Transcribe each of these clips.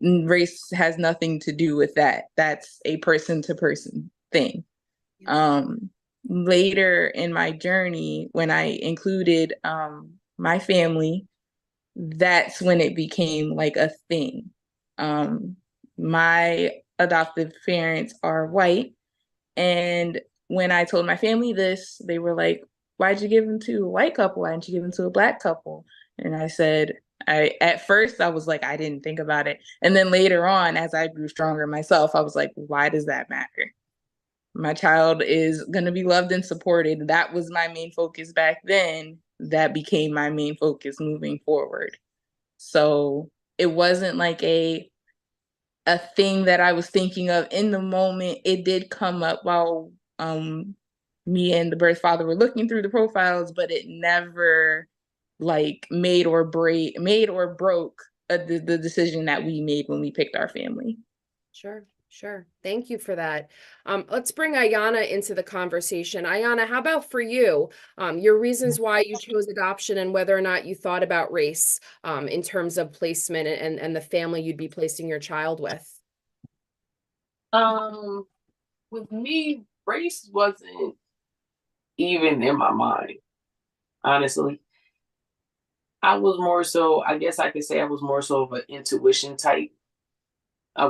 Race has nothing to do with that. That's a person to person thing. Um, Later in my journey, when I included my family, that's when it became like a thing. Um, my adoptive parents are white, and when I told my family this, they were like, "Why'd you give him to a white couple? Why didn't you give him to a black couple?" And I said, I at first I was like, I didn't think about it. And then later on, as I grew stronger myself, I was like, why does that matter? My child is gonna be loved and supported. That was my main focus back then. That became my main focus moving forward. So it wasn't like a thing that I was thinking of in the moment. It did come up while me and the birth father were looking through the profiles, but it never like made or broke the decision that we made when we picked our family. Sure, sure. Thank you for that. Let's bring Ayana into the conversation. Ayana, how about for you? Your reasons why you chose adoption and whether or not you thought about race in terms of placement and the family you'd be placing your child with. Um, with me, race wasn't even in my mind, honestly. I was more so, I guess I could say I was more so of an intuition type,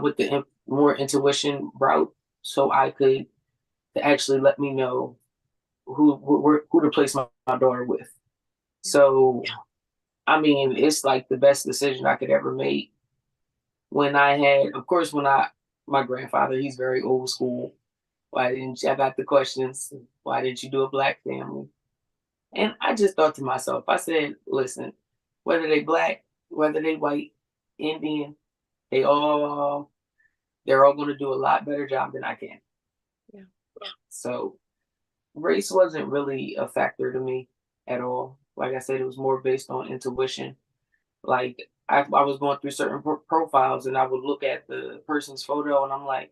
with the more intuition route, so I could to actually let me know who to place my daughter with. So, I mean, it's like the best decision I could ever make. When I had, of course, my grandfather, he's very old school. Why didn't you, I got the questions, why didn't you do a black family? And I just thought to myself, I said, listen, whether they black, whether they white, Indian, they all they're all going to do a lot better job than I can. Yeah. So race wasn't really a factor to me at all. Like I said, it was more based on intuition. Like I was going through certain profiles and I would look at the person's photo and I'm like,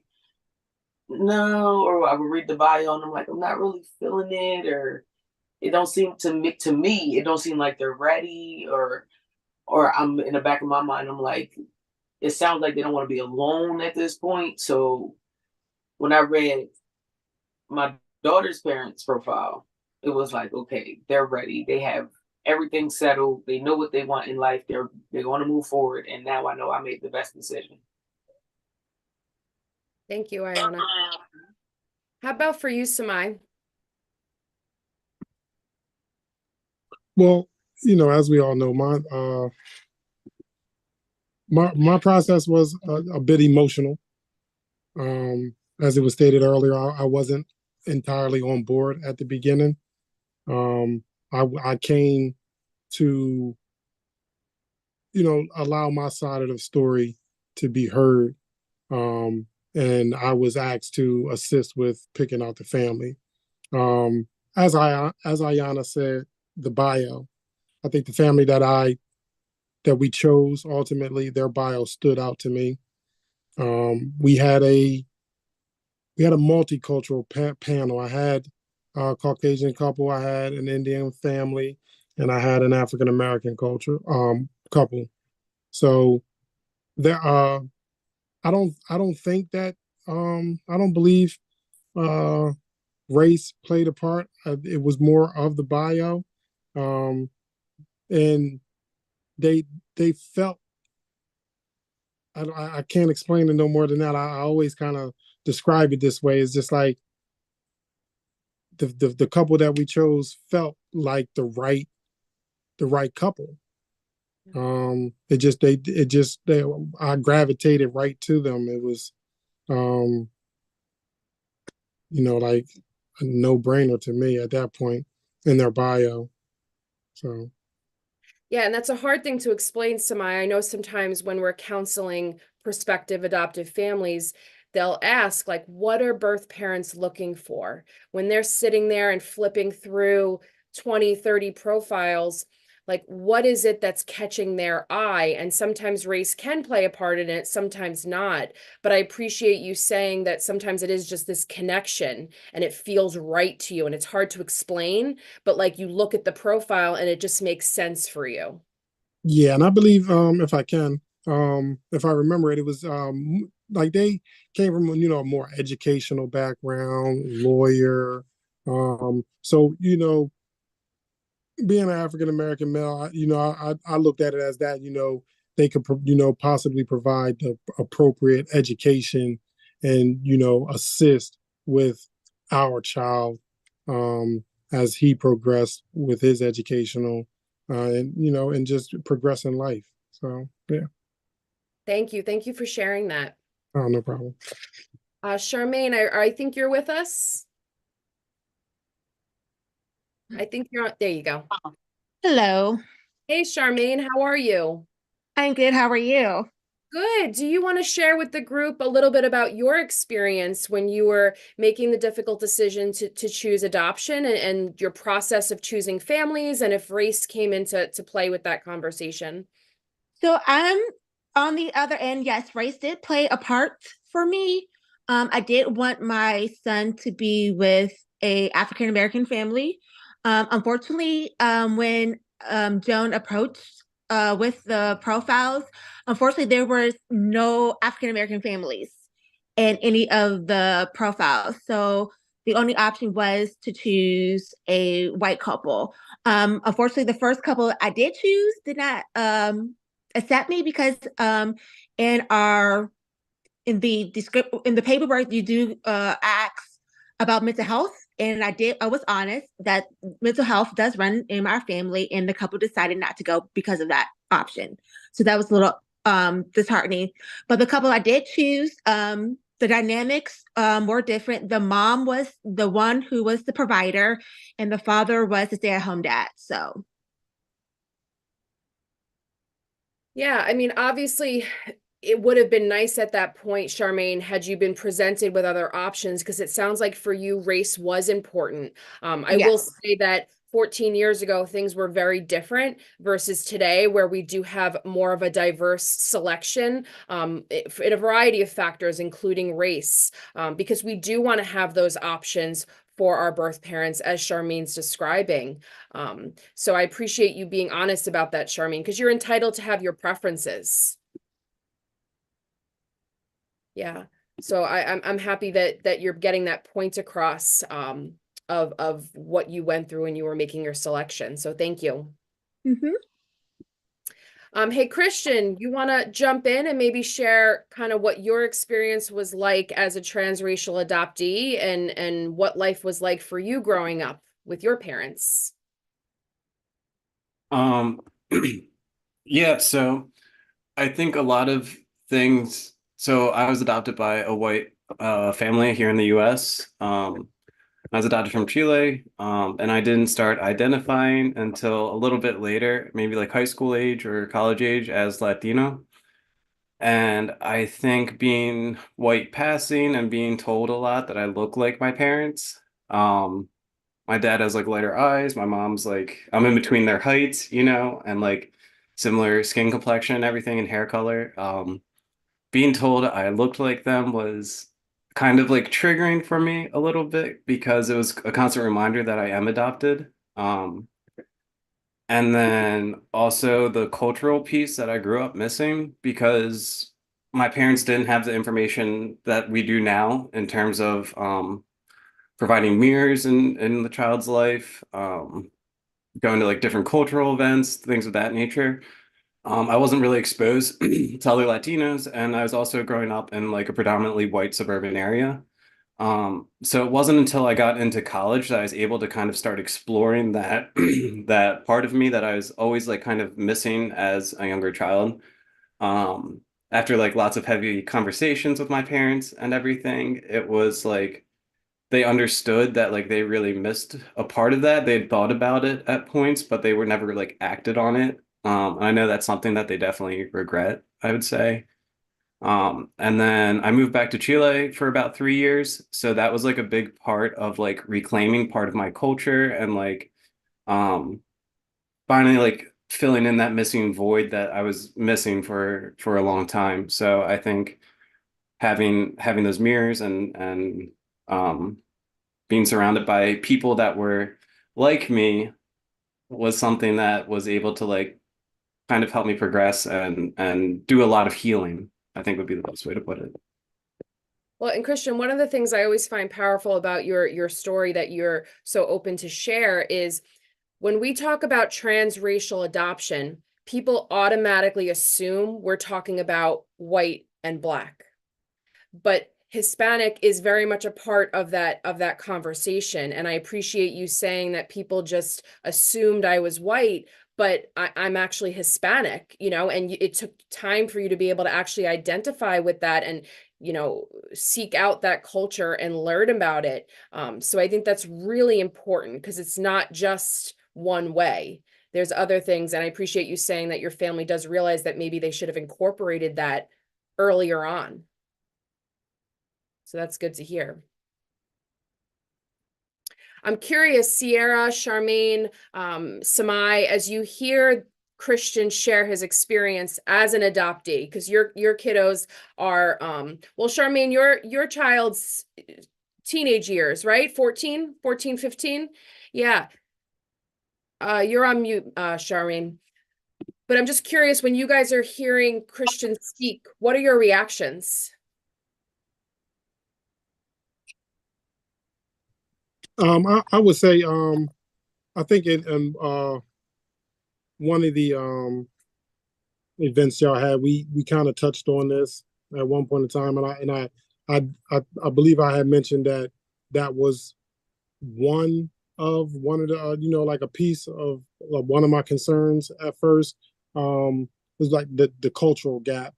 no, or I would read the bio and I'm like, I'm not really feeling it, or it don't seem to me, it don't seem like they're ready, or I'm in the back of my mind, I'm like, it sounds like they don't want to be alone at this point. So when I read my daughter's parents' profile, it was like, okay, they're ready. They have everything settled. They know what they want in life. They're going to move forward. And now I know I made the best decision. Thank you, Ayana. How about for you, Samai? Well, as we all know, my process was a bit emotional. As it was stated earlier, I wasn't entirely on board at the beginning. I came to, allow my side of the story to be heard. And I was asked to assist with picking out the family. As Ayana said, the bio. I think the family that we chose ultimately, their bio stood out to me. We had a multicultural panel. I had a Caucasian couple, I had an Indian family, and I had an African American culture couple. So there I don't think that I don't believe uh race played a part. It was more of the bio. Um and they they felt, I can't explain it no more than that. I always kind of describe it this way. It's just like the couple that we chose felt like the right couple. They I gravitated right to them. It was um like a no-brainer to me at that point in their bio. So Yeah, and that's a hard thing to explain, Samai. I know sometimes when we're counseling prospective adoptive families, they'll ask, like, what are birth parents looking for? When they're sitting there and flipping through 20, 30 profiles, like, what is it that's catching their eye? And sometimes race can play a part in it, sometimes not. But I appreciate you saying that sometimes it is just this connection and it feels right to you and it's hard to explain, but like you look at the profile and it just makes sense for you. yeah, and I believe, if I can, if I remember it, it was like they came from a more educational background, lawyer. So being an African American male, I looked at it as that, they could, possibly provide the appropriate education and, assist with our child as he progressed with his educational and just progress in life. So, yeah, Thank you. Thank you for sharing that. oh, no problem. Charmaine, I think you're with us. I think you're on. There you go. Hello, Hey, Charmaine, how are you? I'm good. How are you? Good. Do you want to share with the group a little bit about your experience when you were making the difficult decision to choose adoption and your process of choosing families and if race came into play with that conversation? So I'm on the other end. Yes, race did play a part for me. I did want my son to be with a African American family. Unfortunately, when Joan approached with the profiles, unfortunately there was no African American families in any of the profiles. So the only option was to choose a white couple. Unfortunately, the first couple I did choose did not accept me because in our in the paperwork you do ask about mental health, and I was honest that mental health does run in our family, and the couple decided not to go because of that option. So that was a little disheartening. But the couple I did choose, the dynamics were different. The mom was the one who was the provider, and the father was the stay-at-home dad. So Yeah, I mean, obviously, it would have been nice at that point, Charmaine, had you been presented with other options, because it sounds like for you, race was important. I will yes. say that 14 years ago, things were very different versus today, where we do have more of a diverse selection in a variety of factors, including race, because we do want to have those options for our birth parents, as Charmaine's describing. So I appreciate you being honest about that, Charmaine, because you're entitled to have your preferences. Yeah. So I'm happy that you're getting that point across of what you went through when you were making your selection. So thank you. Mm-hmm. Hey Christian, you want to jump in and maybe share kind of what your experience was like as a transracial adoptee and what life was like for you growing up with your parents? Um, yeah, so I think a lot of things. So I was adopted by a white family here in the US. I was adopted from Chile, and I didn't start identifying until a little bit later, maybe like high school age or college age as Latino. And I think being white passing and being told a lot that I look like my parents. My dad has like lighter eyes. My mom's like, I'm in between their heights, and like similar skin complexion and everything and hair color. Being told I looked like them was kind of like triggering for me a little bit because it was a constant reminder that I am adopted. And then also the cultural piece that I grew up missing because my parents didn't have the information that we do now in terms of providing mirrors in the child's life, going to like different cultural events, things of that nature. I wasn't really exposed to other Latinos, and I was also growing up in like a predominantly white suburban area. So it wasn't until I got into college that I was able to kind of start exploring that that part of me that I was always like kind of missing as a younger child. After like lots of heavy conversations with my parents and everything, it was like they understood that like they really missed a part of that. They'd thought about it at points, but they were never like acted on it. I know that's something that they definitely regret, I would say. And then I moved back to Chile for about 3 years. So that was like a big part of like reclaiming part of my culture and like um finally like filling in that missing void that I was missing for a long time. So I think having those mirrors and um being surrounded by people that were like me was something that was able to like kind of helped me progress and do a lot of healing, I think would be the best way to put it. Well, and Christian, one of the things I always find powerful about your story that you're so open to share is when we talk about transracial adoption, people automatically assume we're talking about white and Black. But Hispanic is very much a part of that conversation. And I appreciate you saying that people just assumed I was white, but I'm actually Hispanic, and it took time for you to be able to actually identify with that and, seek out that culture and learn about it. So I think that's really important because it's not just one way. There's other things. And I appreciate you saying that your family does realize that maybe they should have incorporated that earlier on. So that's good to hear. I'm curious, Sierra, Charmaine, Samai, as you hear Christian share his experience as an adoptee, because your kiddos are, well, Charmaine, your child's teenage years, right? 14, 15? Yeah. You're on mute, Charmaine. But I'm just curious, when you guys are hearing Christian speak, what are your reactions? I would say, I think one of the events y'all had, we kind of touched on this at one point in time, and I believe I had mentioned that that was one of the like a piece of one of my concerns at first. Was like the cultural gap,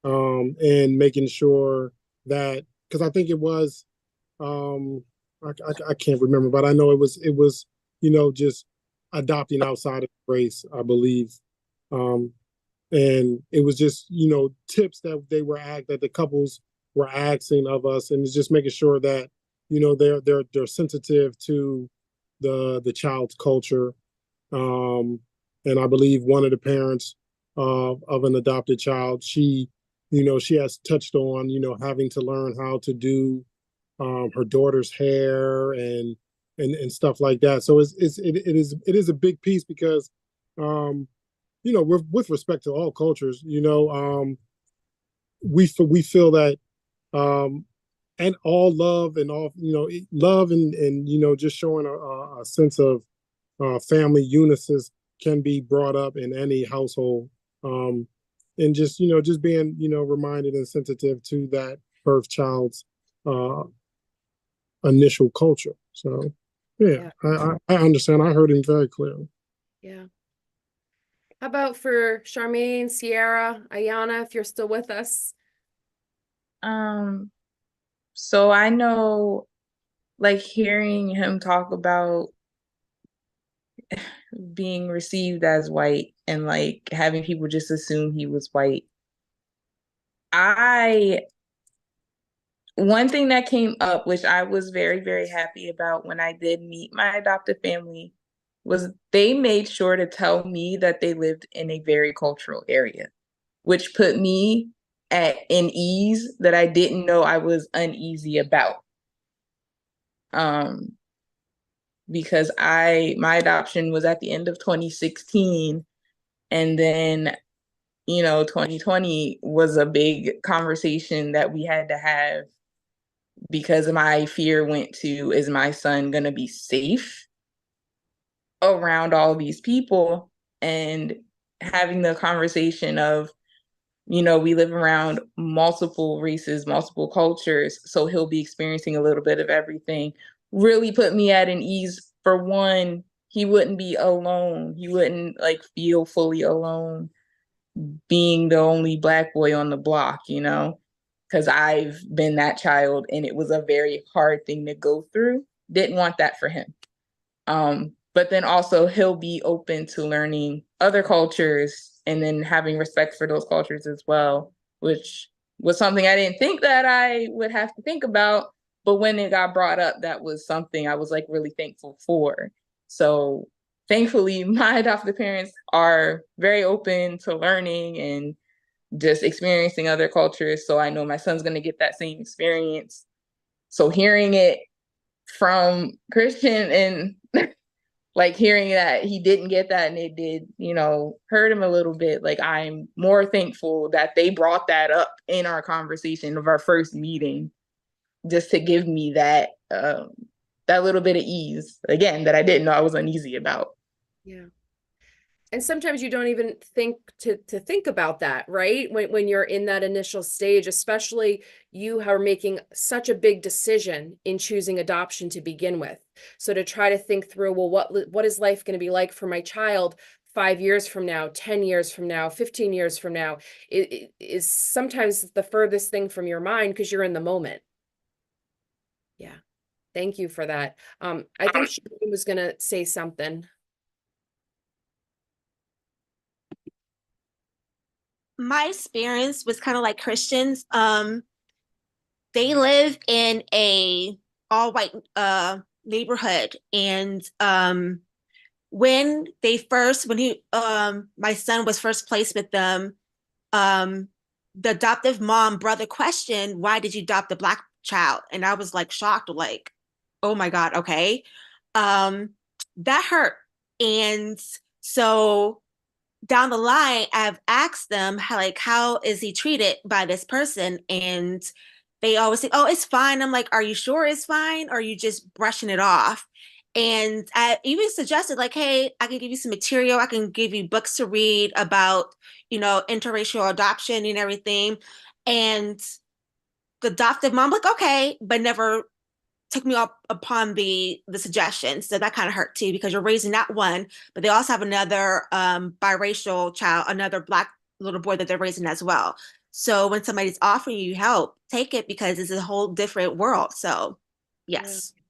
and making sure that, because I think it was, I can't remember, but I know it was just adopting outside of race, I believe. And it was just tips that that the couples were asking of us, and it's just making sure that they're sensitive to the child's culture. And I believe one of the parents of an adopted child, she has touched on having to learn how to do her daughter's hair and stuff like that. So it is a big piece because with respect to all cultures, we feel that and all love and all love and just showing a sense of family unisys can be brought up in any household, and just being reminded and sensitive to that birth child's initial culture. So yeah. I understand. I heard him very clearly. Yeah. How about for Charmaine, Sierra, Ayana, if you're still with us? So I know, like, hearing him talk about being received as white and like having people just assume he was white. One thing that came up, which I was very, very happy about when I did meet my adoptive family, was they made sure to tell me that they lived in a very cultural area, which put me at an ease that I didn't know I was uneasy about. Because my adoption was at the end of 2016, and then 2020 was a big conversation that we had to have, because my fear went to, is my son going to be safe around all these people? And having the conversation of, we live around multiple races, multiple cultures, so he'll be experiencing a little bit of everything, really put me at an ease. For one, he wouldn't be alone. He wouldn't like feel fully alone being the only Black boy on the block, because I've been that child and it was a very hard thing to go through. Didn't want that for him. But then also he'll be open to learning other cultures and then having respect for those cultures as well, which was something I didn't think that I would have to think about. But when it got brought up, that was something I was like really thankful for. So thankfully, my adoptive parents are very open to learning and just experiencing other cultures. So I know my son's going to get that same experience. So hearing it from Christian and like hearing that he didn't get that and it did, you know, hurt him a little bit. Like I'm more thankful that they brought that up in our conversation of our first meeting, just to give me that little bit of ease again that I didn't know I was uneasy about. Yeah. And sometimes you don't even think to think about that, right? When you're in that initial stage, especially you are making such a big decision in choosing adoption to begin with. So to try to think through, well, what is life going to be like for my child 5 years from now, 10 years from now, 15 years from now, it is sometimes the furthest thing from your mind because you're in the moment. Yeah. Thank you for that. I think she was going to say something. My experience was kind of like Christians. They live in a all white neighborhood, and when my son was first placed with them, um the adoptive mom brother questioned, why did you adopt a black child? And I was like shocked, like, oh my God, okay. um that hurt. And so down the line, I've asked them how is he treated by this person? And they always say, oh, it's fine. I'm like, are you sure it's fine? Or are you just brushing it off? And I even suggested, like, hey, I can give you some material. I can give you books to read about, interracial adoption and everything. And the adoptive mom, like, okay, but never took me up upon the suggestion. So that kind of hurt too, because you're raising not one, but they also have another biracial child, another black little boy that they're raising as well. So when somebody's offering you help, take it, because it's a whole different world. So yes. Yeah.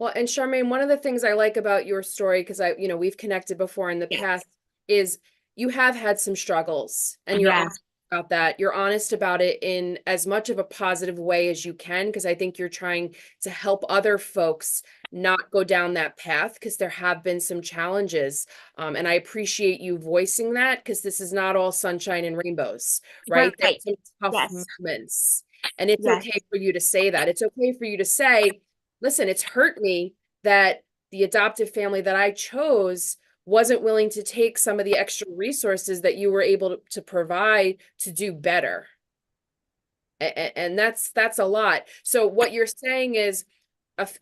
Well, and Charmaine, one of the things I like about your story, because we've connected before in the past, is you have had some struggles and you're Yes. honest about that. You're honest about it in as much of a positive way as you can, because I think you're trying to help other folks not go down that path, because there have been some challenges. And I appreciate you voicing that, because this is not all sunshine and rainbows, right? Right. There's some tough Yes. moments. And it's Yes. okay for you to say that. It's okay for you to say, listen, it's hurt me that the adoptive family that I chose wasn't willing to take some of the extra resources that you were able to provide to do better. And that's a lot. So what you're saying is,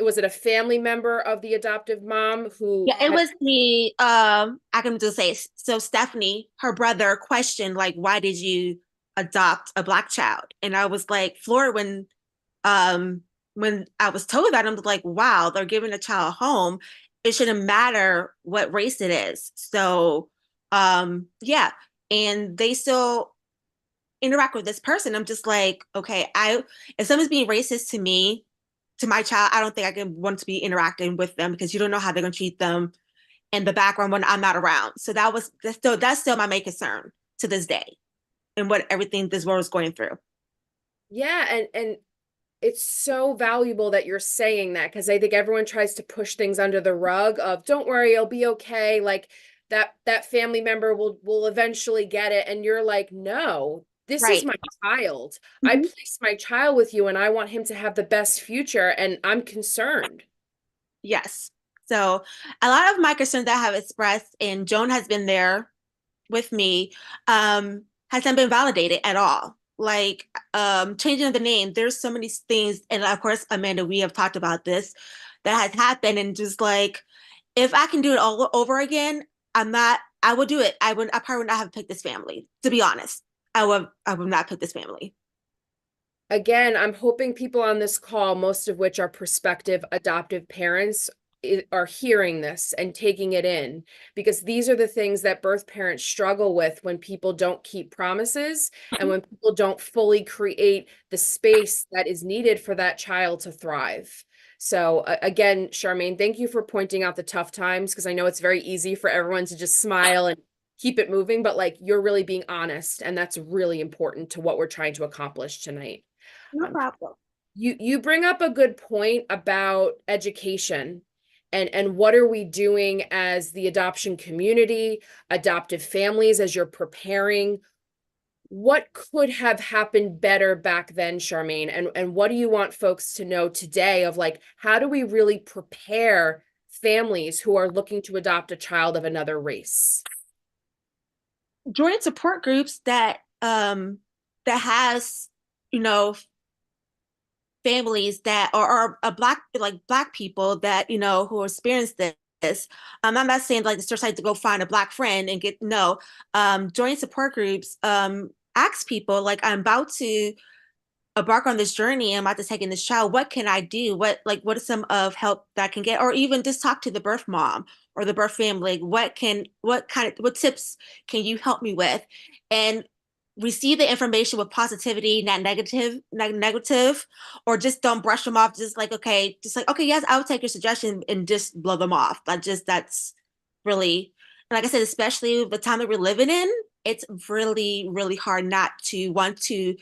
was it a family member of the adoptive mom who Yeah, it was the I can just say, so Stephanie, her brother, questioned, like, why did you adopt a black child? And I was like floored when I was told that. I'm like, wow, they're giving a child a home. It shouldn't matter what race it is. So yeah. And they still interact with this person. I'm just like, okay, if someone's being racist to me, to my child, I don't think I can want to be interacting with them, because you don't know how they're going to treat them in the background when I'm not around. So that's still my main concern to this day, and what everything this world is going through. Yeah, and it's so valuable that you're saying that, because I think everyone tries to push things under the rug of, don't worry, it'll be okay. Like that family member will eventually get it. And you're like, no, this is Right. my child. I Mhm. placed my child with you and I want him to have the best future. And I'm concerned. Yes. So a lot of my concerns that I have expressed, and Joan has been there with me, hasn't been validated at all. Like changing of the name, there's so many things, and of course, Amanda, we have talked about this, that has happened, and just like, if I can do it all over again, I would do it. I probably would not have picked this family, to be honest. I would not pick this family. Again, I'm hoping people on this call, most of which are prospective adoptive parents, are hearing this and taking it in, because these are the things that birth parents struggle with when people don't keep promises and when people don't fully create the space that is needed for that child to thrive. So again, Charmaine, thank you for pointing out the tough times, because I know it's very easy for everyone to just smile and keep it moving, but like, you're really being honest, and that's really important to what we're trying to accomplish tonight. No Um, problem. you bring up a good point about education, and what are we doing as the adoption community, adoptive families, as you're preparing? What could have happened better back then, Charmaine? And what do you want folks to know today of, like, how do we really prepare families who are looking to adopt a child of another race? Join support groups that that has, you know, families that are a black people that, you know, who experience this. I'm not saying like the church like to go find a black friend and get no. Join support groups. Ask people like, I'm about to embark on this journey. I'm about to take in this child. What can I do? What is some of help that I can get? Or even just talk to the birth mom or the birth family. What tips can you help me with? And receive the information with positivity, not negative, or just don't brush them off. Just like, okay, yes, I would take your suggestion and just blow them off. That's really, like I said, especially the time that we're living in, it's really, really hard not to want to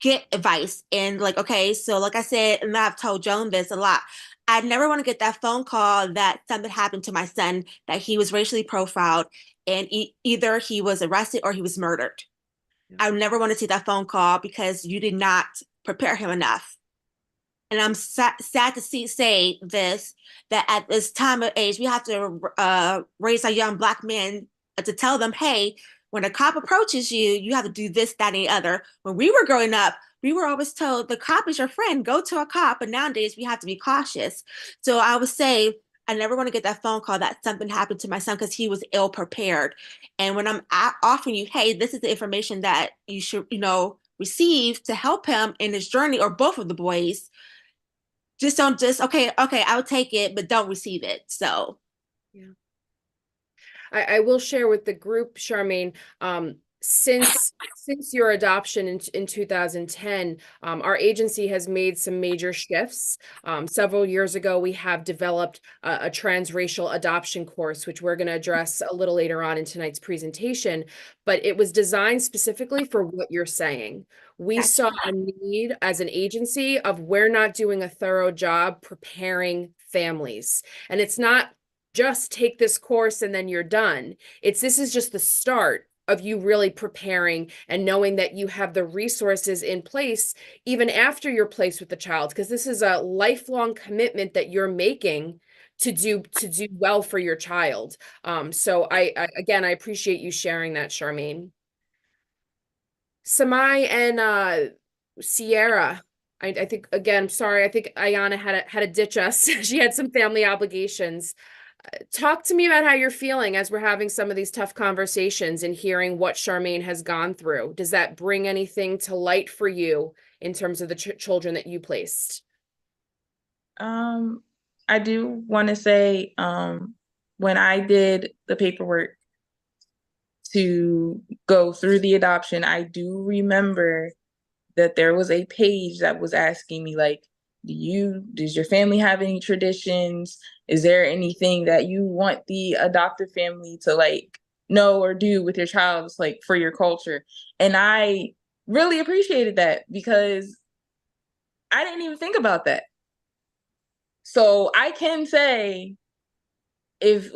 get advice. And like, okay, so like I said, and I've told Joan this a lot, I never want to get that phone call that something happened to my son, that he was racially profiled, and either he was arrested or he was murdered. I never want to see that phone call because you did not prepare him enough. And I'm sad to say this, that at this time of age, we have to raise our young black men to tell them, hey, when a cop approaches you, you have to do this, that, and the other. When we were growing up, we were always told the cop is your friend, go to a cop. But nowadays we have to be cautious. So I would say I never want to get that phone call that something happened to my son because he was ill prepared. And when I'm offering you, hey, this is the information that you should, receive to help him in his journey, or both of the boys, just don't okay, I'll take it, but don't receive it. So yeah. I will share with the group, Charmaine, since your adoption in 2010, our agency has made some major shifts. Several years ago, we have developed a transracial adoption course, which we're going to address a little later on in tonight's presentation, but it was designed specifically for what you're saying. We saw a need as an agency of we're not doing a thorough job preparing families. And it's not just take this course and then you're done. This is just the start of you really preparing and knowing that you have the resources in place even after you're placed with the child, because this is a lifelong commitment that you're making to do well for your child. So I again, I appreciate you sharing that, Charmaine. Samai and Sierra, I think, again, sorry, I think Ayana had to ditch us. She had some family obligations. Talk to me about how you're feeling as we're having some of these tough conversations and hearing what Charmaine has gone through. Does that bring anything to light for you in terms of the children that you placed? I do want to say, when I did the paperwork to go through the adoption, I do remember that there was a page that was asking me, like, does your family have any traditions? Is there anything that you want the adoptive family to like know or do with your child, like for your culture? And I really appreciated that because I didn't even think about that. So I can say, if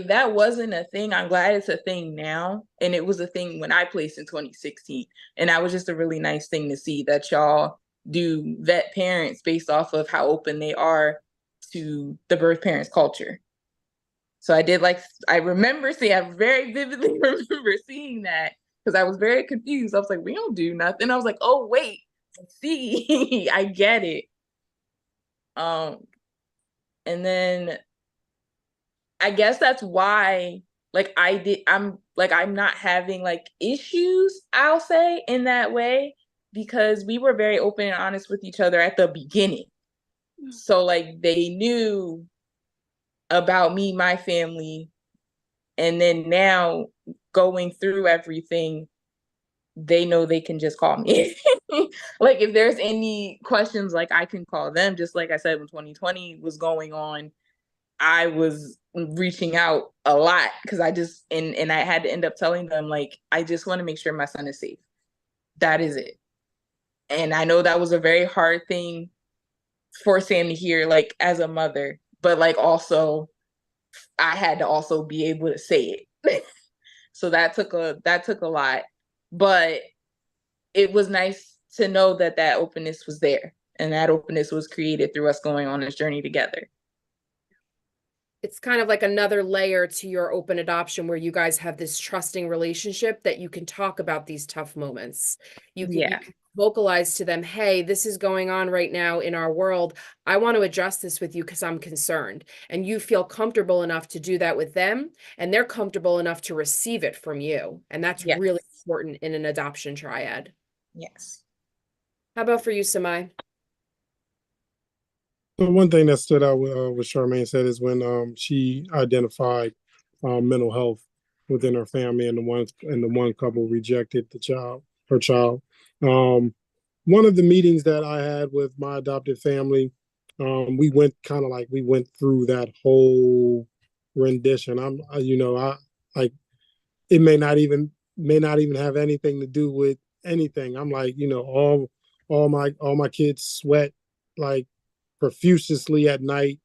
that wasn't a thing, I'm glad it's a thing now. And it was a thing when I placed in 2016. And that was just a really nice thing to see, that y'all do vet parents based off of how open they are to the birth parents culture. So I very vividly remember seeing that, because I was very confused. I was like, we don't do nothing. I was like, oh wait, see, I get it. And then I guess that's why, like, I'm not having like issues, I'll say, in that way, because we were very open and honest with each other at the beginning. So like they knew about me, my family, and then now going through everything, they know they can just call me. Like if there's any questions, like I can call them. Just like I said, when 2020 was going on, I was reaching out a lot because and I had to end up telling them, like, I just want to make sure my son is safe. That is it. And I know that was a very hard thing for Sam to hear, like, as a mother, but like also I had to also be able to say it. So that took a lot, but it was nice to know that openness was there, and that openness was created through us going on this journey together. it's kind of like another layer to your open adoption where you guys have this trusting relationship that you can talk about these tough moments. You Yeah. can vocalize to them, hey, this is going on right now in our world. I want to address this with you because I'm concerned. And you feel comfortable enough to do that with them, and they're comfortable enough to receive it from you. And that's Yes. really important in an adoption triad. Yes. How about for you, Samai? The one thing that stood out with what Charmaine said is when she identified mental health within her family, and the one couple rejected her child. One of the meetings that I had with my adopted family, we went through that whole rendition. I like it may not even have anything to do with anything. I'm like, all my kids sweat like profusely at night,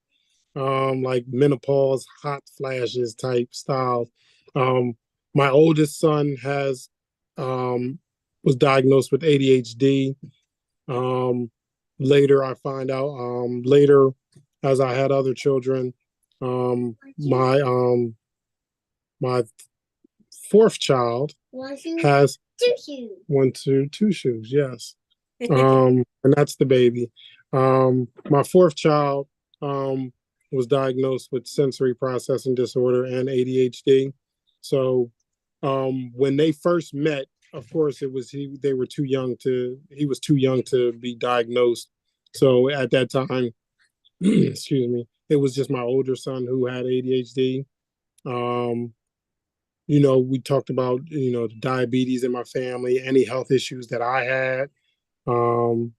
like menopause hot flashes type style. My oldest son um, was diagnosed with ADHD. Um, later, as I had other children, my fourth child has two shoes, yes. And that's the baby. My fourth child was diagnosed with sensory processing disorder and ADHD. So when they first met, of course, they were too young he was too young to be diagnosed. So at that time, excuse me, it was just my older son who had ADHD. Um, we talked about, the diabetes in my family, any health issues that I had. Um,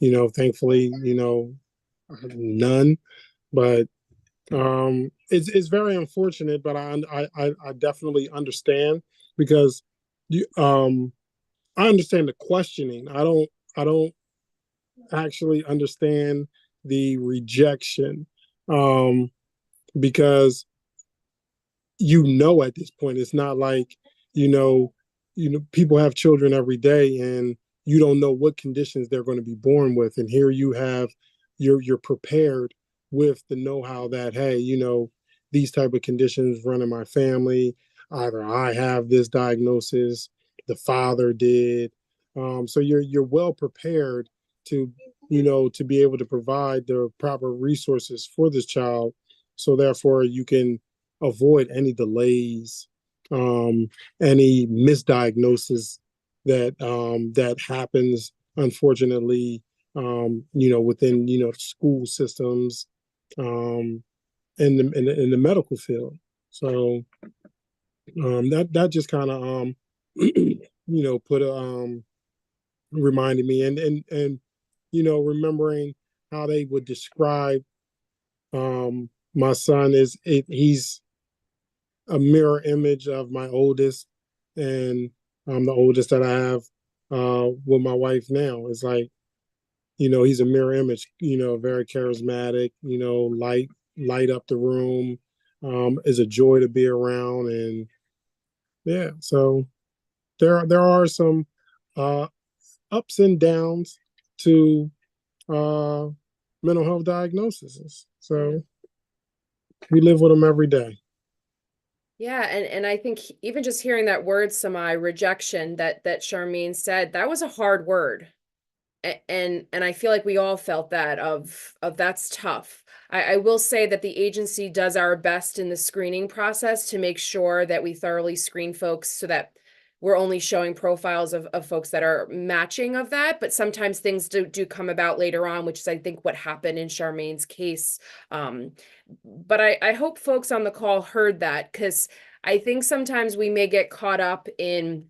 thankfully, none. But it's very unfortunate, but I definitely understand because I understand the questioning. I don't actually understand the rejection, because at this point it's not like you know people have children every day, and you don't know what conditions they're going to be born with, and here you're prepared with the know-how that, hey, these type of conditions run in my family. Either I have this diagnosis, the father did. So you're well prepared to to be able to provide the proper resources for this child, so therefore you can avoid any delays, um, any misdiagnosis that happens, unfortunately, within school systems, in the medical field. So that just kind of put a reminded me, and remembering how they would describe my son he's a mirror image of my oldest, and I'm the oldest that I have with my wife now. It's like, he's a mirror image, very charismatic, light up the room, is a joy to be around. And yeah, so there are some uh, ups and downs to uh, mental health diagnoses. So we live with them every day. Yeah, and I think even just hearing that word, Samai, rejection, that Charmaine said, that was a hard word. And I feel like we all felt that of that's tough. I will say that the agency does our best in the screening process to make sure that we thoroughly screen folks so that we're only showing profiles of folks that are matching of that. But sometimes things do come about later on, which is, I think, what happened in Charmaine's case. But I hope folks on the call heard that, because I think sometimes we may get caught up in,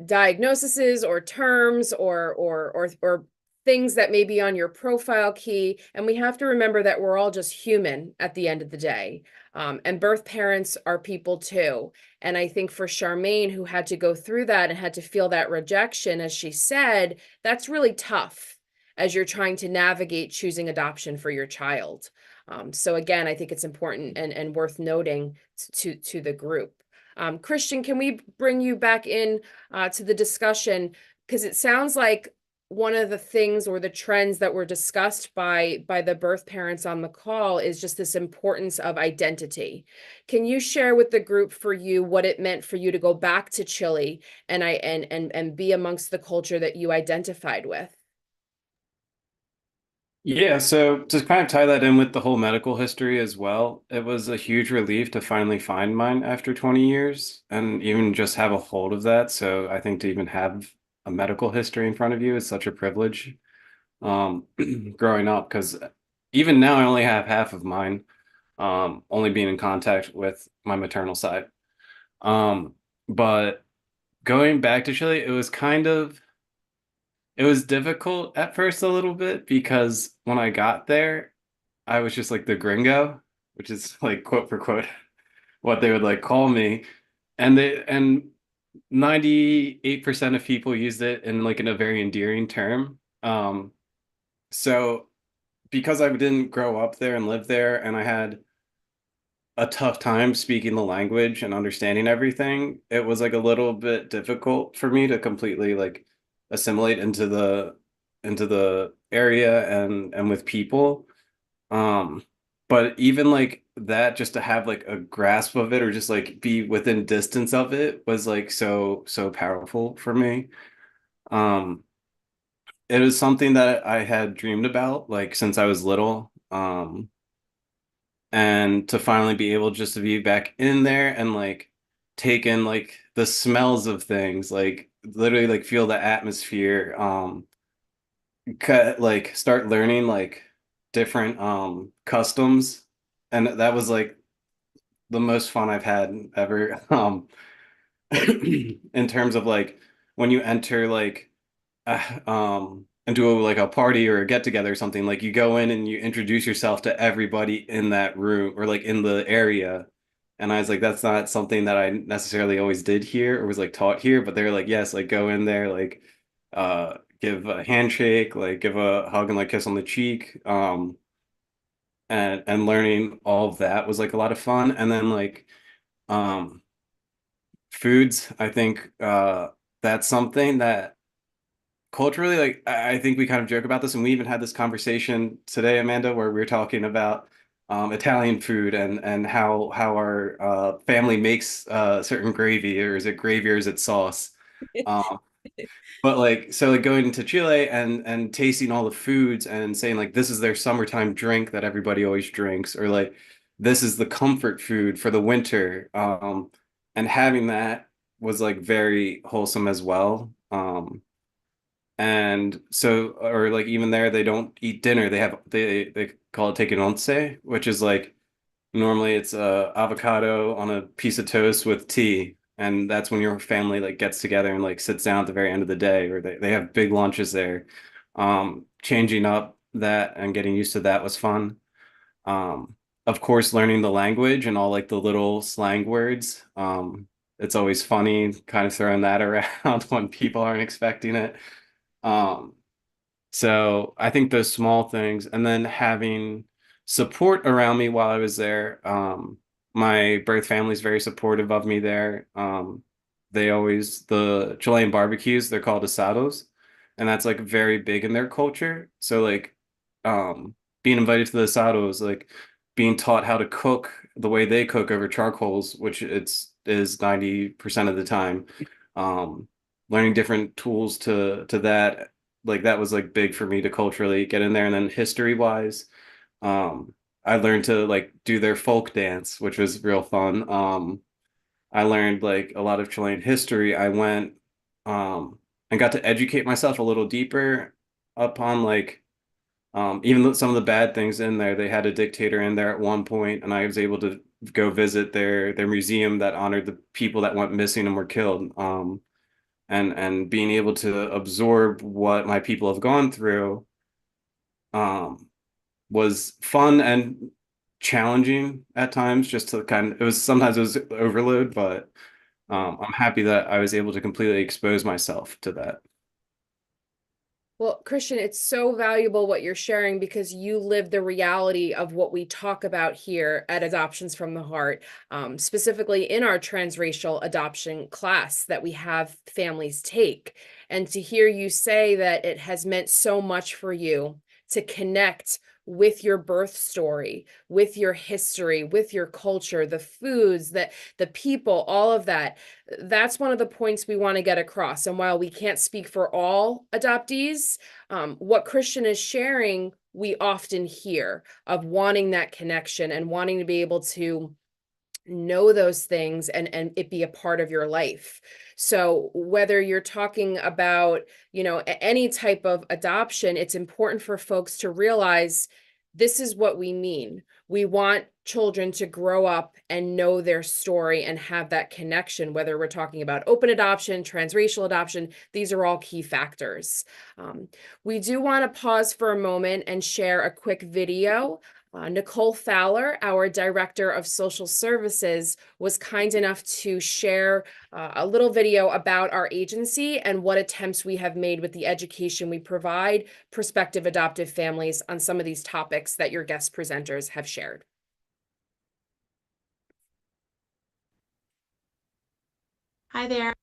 diagnoses or terms or things that may be on your profile key, and we have to remember that we're all just human at the end of the day, and birth parents are people too. And I think for Charmaine, who had to go through that and had to feel that rejection, as she said, that's really tough as you're trying to navigate choosing adoption for your child. So again, I think it's important and worth noting to the group. Christian, can we bring you back in to the discussion? Because it sounds like one of the things or the trends that were discussed by the birth parents on the call is just this importance of identity. Can you share with the group for you what it meant for you to go back to Chile and be amongst the culture that you identified with? Yeah, so to kind of tie that in with the whole medical history as well, it was a huge relief to finally find mine after 20 years and even just have a hold of that. So I think to even have a medical history in front of you is such a privilege. Um, growing up, because even now I only have half of mine, only being in contact with my maternal side. Um, but going back to Chile, it was difficult at first a little bit because when I got there, I was just like the gringo, which is like quote for quote what they would like call me. And 98% of people used it in like in a very endearing term. So because I didn't grow up there and live there and I had a tough time speaking the language and understanding everything, it was like a little bit difficult for me to completely like assimilate into the area and with people. Um, but even like that, just to have like a grasp of it or just like be within distance of it was like so powerful for me. Um, it was something that I had dreamed about like since I was little. And to finally be able just to be back in there and like take in like the smells of things, like literally like feel the atmosphere, like start learning like different customs. And that was like the most fun I've had ever. In terms of like when you enter like into like a party or a get together or something, like you go in and you introduce yourself to everybody in that room or like in the area. And I was like, that's not something that I necessarily always did here or was like taught here, but they're like, yes, like go in there, like give a handshake, like give a hug and like kiss on the cheek. And learning all of that was like a lot of fun. And then like um foods, I think that's something that culturally, like I think we kind of joke about this, and we even had this conversation today, Amanda, where we were talking about Italian food and how our family makes certain gravy, or is it gravy or is it sauce? Um, but like so, like going to Chile and tasting all the foods and saying like this is their summertime drink that everybody always drinks, or like this is the comfort food for the winter, and having that was like very wholesome as well. And so, or like even there, they don't eat dinner. They call it take an once, which is like normally it's avocado on a piece of toast with tea, and that's when your family like gets together and like sits down at the very end of the day, or they have big lunches there. Changing up that and getting used to that was fun. Of course, learning the language and all like the little slang words. It's always funny kind of throwing that around when people aren't expecting it. Um, so I think those small things, and then having support around me while I was there. My birth family is very supportive of me there. The Chilean barbecues, they're called asados, and that's like very big in their culture. So like, being invited to the asados, like being taught how to cook the way they cook over charcoals, which is 90% of the time. Um, Learning different tools to that, like that was like big for me to culturally get in there. And then history wise, um I learned to like do their folk dance, which was real fun. I learned like a lot of Chilean history. I went and got to educate myself a little deeper upon like even though some of the bad things in there. They had a dictator in there at one point, and I was able to go visit their museum that honored the people that went missing and were killed. And being able to absorb what my people have gone through um was fun and challenging at times, just to kind of, it was sometimes it was overload, but I'm happy that I was able to completely expose myself to that. Well, Christian, it's so valuable what you're sharing because you live the reality of what we talk about here at Adoptions from the Heart, specifically in our transracial adoption class that we have families take. And to hear you say that it has meant so much for you to connect with your birth story, with your history, with your culture, the foods, that the people, all of that. That's one of the points we want to get across. And while we can't speak for all adoptees, what Christian is sharing, we often hear of wanting that connection and wanting to be able to know those things and it be a part of your life. So whether you're talking about, any type of adoption, it's important for folks to realize this is what we mean. We want children to grow up and know their story and have that connection, whether we're talking about open adoption, transracial adoption, these are all key factors. We do want to pause for a moment and share a quick video. Nicole Fowler, our Director of Social Services, was kind enough to share a little video about our agency and what attempts we have made with the education we provide prospective adoptive families on some of these topics that your guest presenters have shared. Hi there.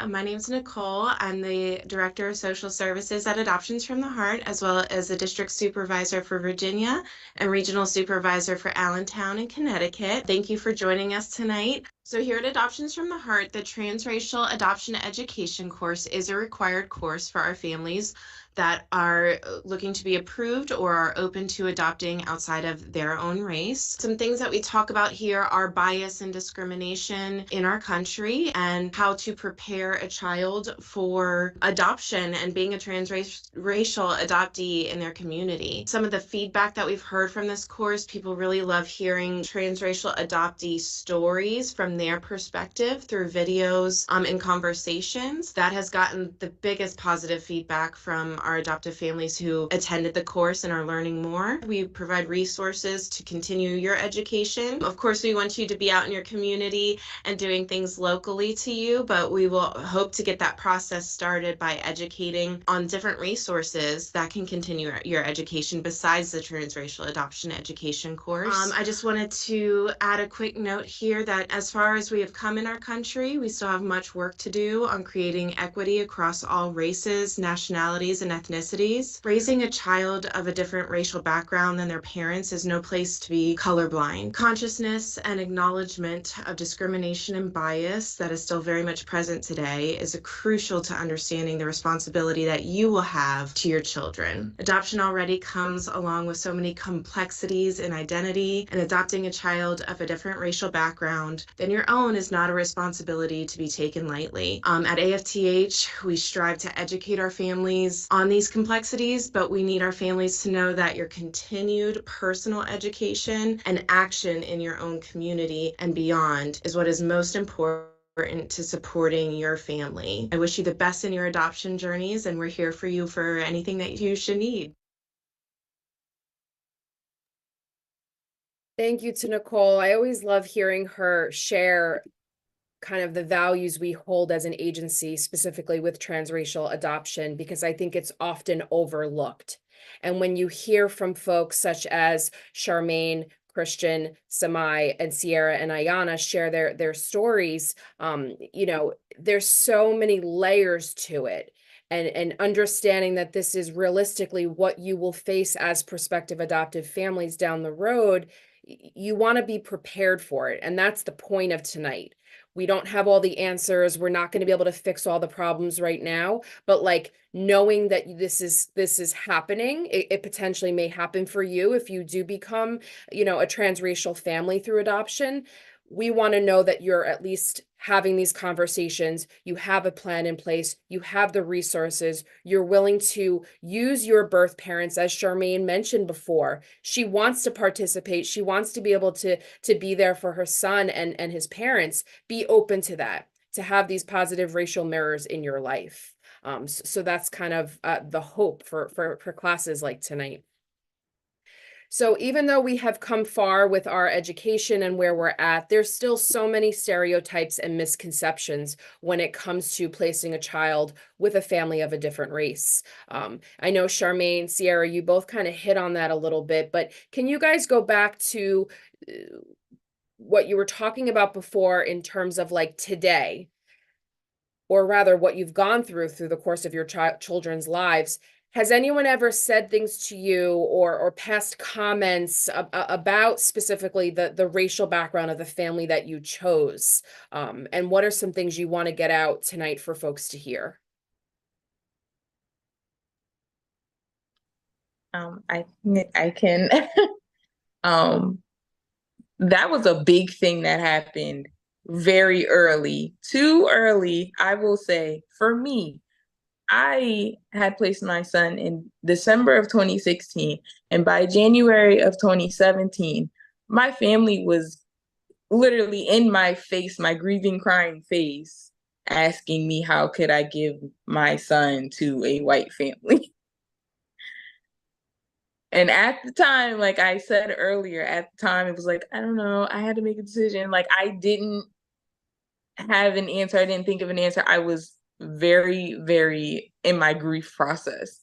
My name is Nicole. I'm the Director of Social Services at Adoptions from the Heart, as well as the District Supervisor for Virginia and Regional Supervisor for Allentown in Connecticut. Thank you for joining us tonight. So here at Adoptions from the Heart, the Transracial Adoption Education course is a required course for our families that are looking to be approved or are open to adopting outside of their own race. Some things that we talk about here are bias and discrimination in our country and how to prepare a child for adoption and being a transracial adoptee in their community. Some of the feedback that we've heard from this course, people really love hearing transracial adoptee stories from their perspective through videos and conversations. That has gotten the biggest positive feedback from our adoptive families who attended the course and are learning more. We provide resources to continue your education. Of course, we want you to be out in your community and doing things locally to you, but we will hope to get that process started by educating on different resources that can continue your education besides the transracial adoption education course. I just wanted to add a quick note here that as far as we have come in our country, we still have much work to do on creating equity across all races, nationalities, and ethnicities. Raising a child of a different racial background than their parents is no place to be colorblind. Consciousness and acknowledgement of discrimination and bias that is still very much present today is crucial to understanding the responsibility that you will have to your children. Adoption already comes along with so many complexities in identity, and adopting a child of a different racial background than your own is not a responsibility to be taken lightly. At AFTH, we strive to educate our families on these complexities, but we need our families to know that your continued personal education and action in your own community and beyond is what is most important to supporting your family. I wish you the best in your adoption journeys, and we're here for you for anything that you should need. Thank you to Nicole. I always love hearing her share kind of the values we hold as an agency, specifically with transracial adoption, because I think it's often overlooked. And when you hear from folks such as Charmaine, Christian, Samai, and Sierra and Ayana share their stories, there's so many layers to it. And understanding that this is realistically what you will face as prospective adoptive families down the road, you want to be prepared for it. And that's the point of tonight. We don't have all the answers. We're not going to be able to fix all the problems right now, but like knowing that this is happening, it potentially may happen for you if you do become, a transracial family through adoption. We want to know that you're at least having these conversations, you have a plan in place, you have the resources, you're willing to use your birth parents, as Charmaine mentioned before. She wants to participate. She wants to be able to be there for her son and his parents. Be open to that, to have these positive racial mirrors in your life. So that's kind of the hope for classes like tonight. So even though we have come far with our education and where we're at, there's still so many stereotypes and misconceptions when it comes to placing a child with a family of a different race. I know Charmaine, Sierra, you both kind of hit on that a little bit, but can you guys go back to what you were talking about before in terms of like today, or rather what you've gone through the course of your children's lives? Has anyone ever said things to you or passed comments about specifically the racial background of the family that you chose? And what are some things you want to get out tonight for folks to hear? I can. um, that was a big thing that happened very early, too early, I will say, for me. I had placed my son in December of 2016, and by January of 2017, my family was literally in my face, my grieving, crying face, asking me how could I give my son to a white family. And at the time, like I said earlier, at the time, it was like, I don't know, I had to make a decision. Like I didn't have an answer. I didn't think of an answer. I was very, very in my grief process.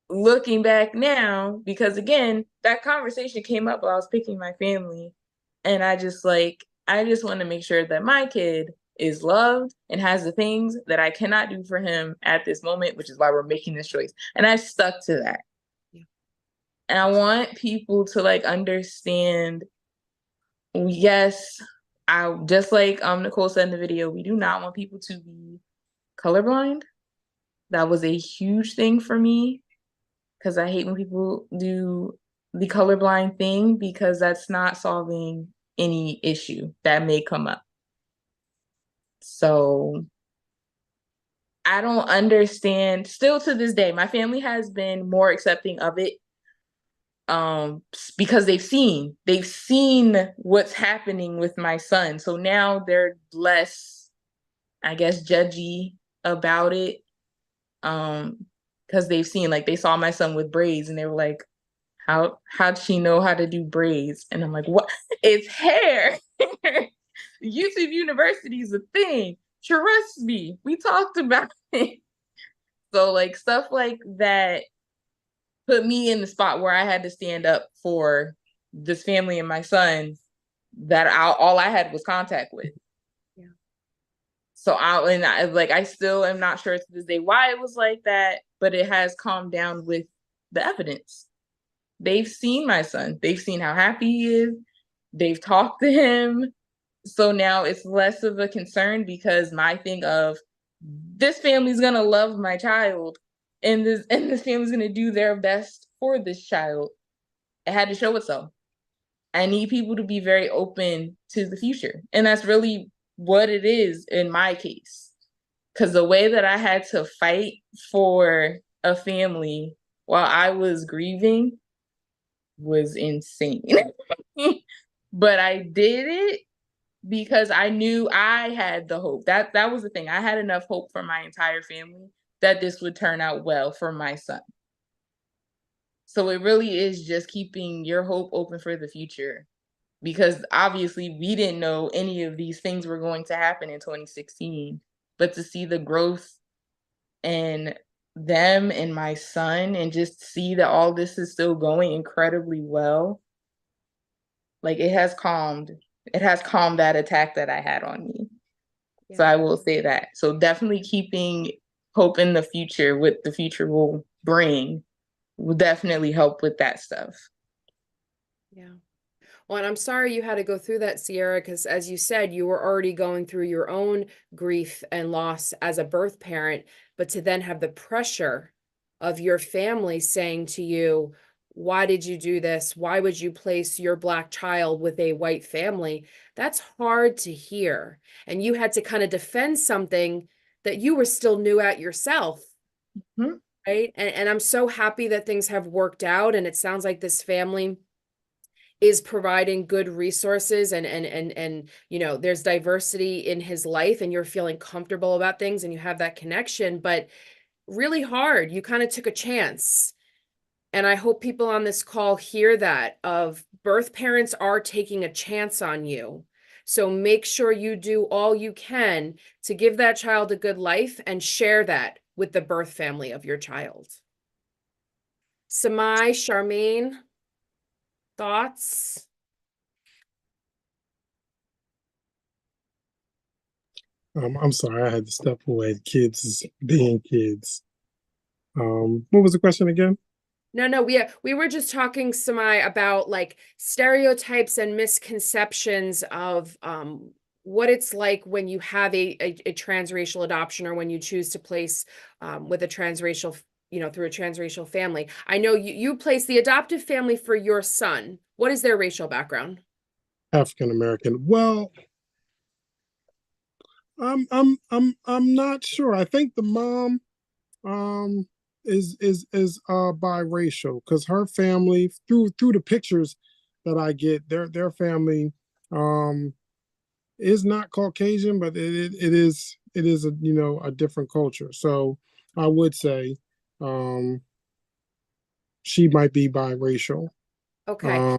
Looking back now, because again, that conversation came up while I was picking my family. And I just want to make sure that my kid is loved and has the things that I cannot do for him at this moment, which is why we're making this choice. And I stuck to that. Yeah. And I want people to like understand, yes, I just like Nicole said in the video, we do not want people to be colorblind. That was a huge thing for me because I hate when people do the colorblind thing because that's not solving any issue that may come up. So I don't understand. Still to this day, my family has been more accepting of it because they've seen what's happening with my son. So now they're less, I guess, judgy about it. Because they've seen, like, they saw my son with braids and they were like, how'd she know how to do braids? And I'm like, what? It's hair. YouTube University is a thing. Trust me, we talked about it. So like stuff like that put me in the spot where I had to stand up for this family and my son that all I had was contact with. Yeah. So I still am not sure to this day why it was like that, but it has calmed down with the evidence. They've seen my son. They've seen how happy he is. They've talked to him. So now it's less of a concern because my thing of this family's gonna love my child and this family's gonna do their best for this child. It had to show itself. I need people to be very open to the future. And that's really what it is in my case. Because the way that I had to fight for a family while I was grieving was insane. But I did it because I knew I had the hope. That was the thing. I had enough hope for my entire family that this would turn out well for my son. So it really is just keeping your hope open for the future, because obviously we didn't know any of these things were going to happen in 2016, but to see the growth in them and my son and just see that all this is still going incredibly well, like it has calmed that attack that I had on me. Yeah. So I will say that. So definitely keeping hope in the future, what the future will bring, will definitely help with that stuff. Yeah. Well, and I'm sorry you had to go through that, Sierra, because as you said, you were already going through your own grief and loss as a birth parent, but to then have the pressure of your family saying to you, why did you do this? Why would you place your Black child with a white family? That's hard to hear. And you had to kind of defend something that you were still new at yourself. Mm-hmm. Right. And I'm so happy that things have worked out. And it sounds like this family is providing good resources and you know, there's diversity in his life and you're feeling comfortable about things and you have that connection, but really hard. You kind of took a chance. And I hope people on this call hear that of birth parents are taking a chance on you. So make sure you do all you can to give that child a good life and share that with the birth family of your child. Samai, Charmaine, thoughts? I'm sorry, I had to step away. Kids being kids. What was the question again? No, we were just talking, Samai, about like stereotypes and misconceptions of what it's like when you have a transracial adoption, or when you choose to place with a transracial, through a transracial family. I know you place the adoptive family for your son. What is their racial background? African American. Well, I'm not sure. I think the mom um is biracial, because her family, through the pictures that I get, their family um is not Caucasian, but it is a different culture. So I would say she might be biracial. Okay. Um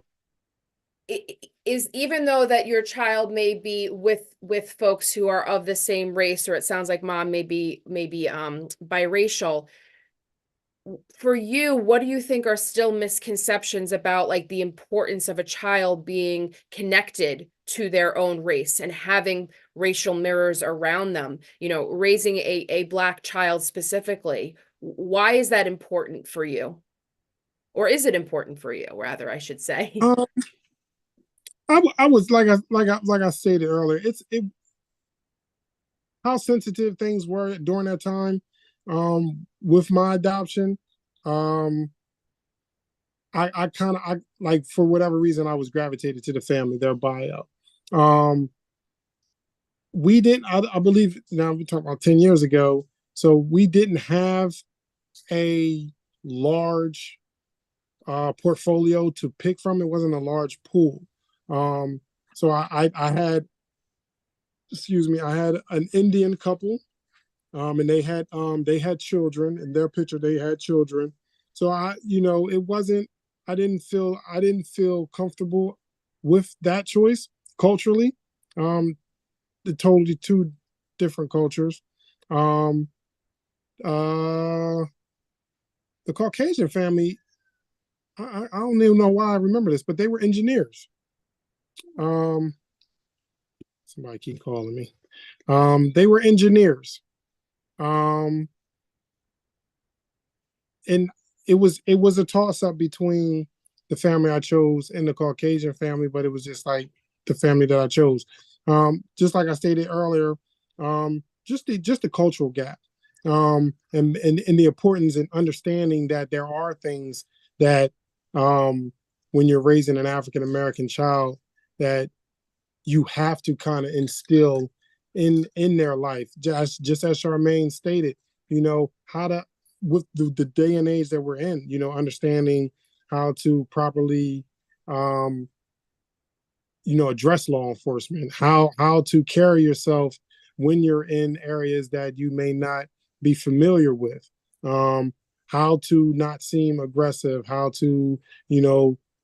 Is, even though that your child may be with folks who are of the same race, or it sounds like mom may be biracial, for you, what do you think are still misconceptions about like the importance of a child being connected to their own race and having racial mirrors around them? Raising a Black child specifically, why is that important for you? Or is it important for you, rather, I should say? um, I was like I stated earlier, it how sensitive things were during that time with my adoption. um I kind of, I like, for whatever reason, I was gravitated to the family, their bio. We didn't, I believe, now we're talking about 10 years ago, so we didn't have a large portfolio to pick from. It wasn't a large pool. So I had, excuse me, I had an Indian couple, and they had children. In their picture, they had children. So it wasn't. I didn't feel comfortable with that choice culturally. The totally two different cultures. Um, uh, the Caucasian family. I don't even know why I remember this, but they were engineers. Um, Somebody keep calling me. They were engineers. Um, and it was a toss up between the family I chose and the Caucasian family, but it was just like the family that I chose. Just like I stated earlier, just the cultural gap, and the importance in understanding that there are things that, when you're raising an African American child, that you have to kind of instill in their life, just as Charmaine stated, how to, with the day and age that we're in, understanding how to properly address law enforcement, how to carry yourself when you're in areas that you may not be familiar with, how to not seem aggressive, how to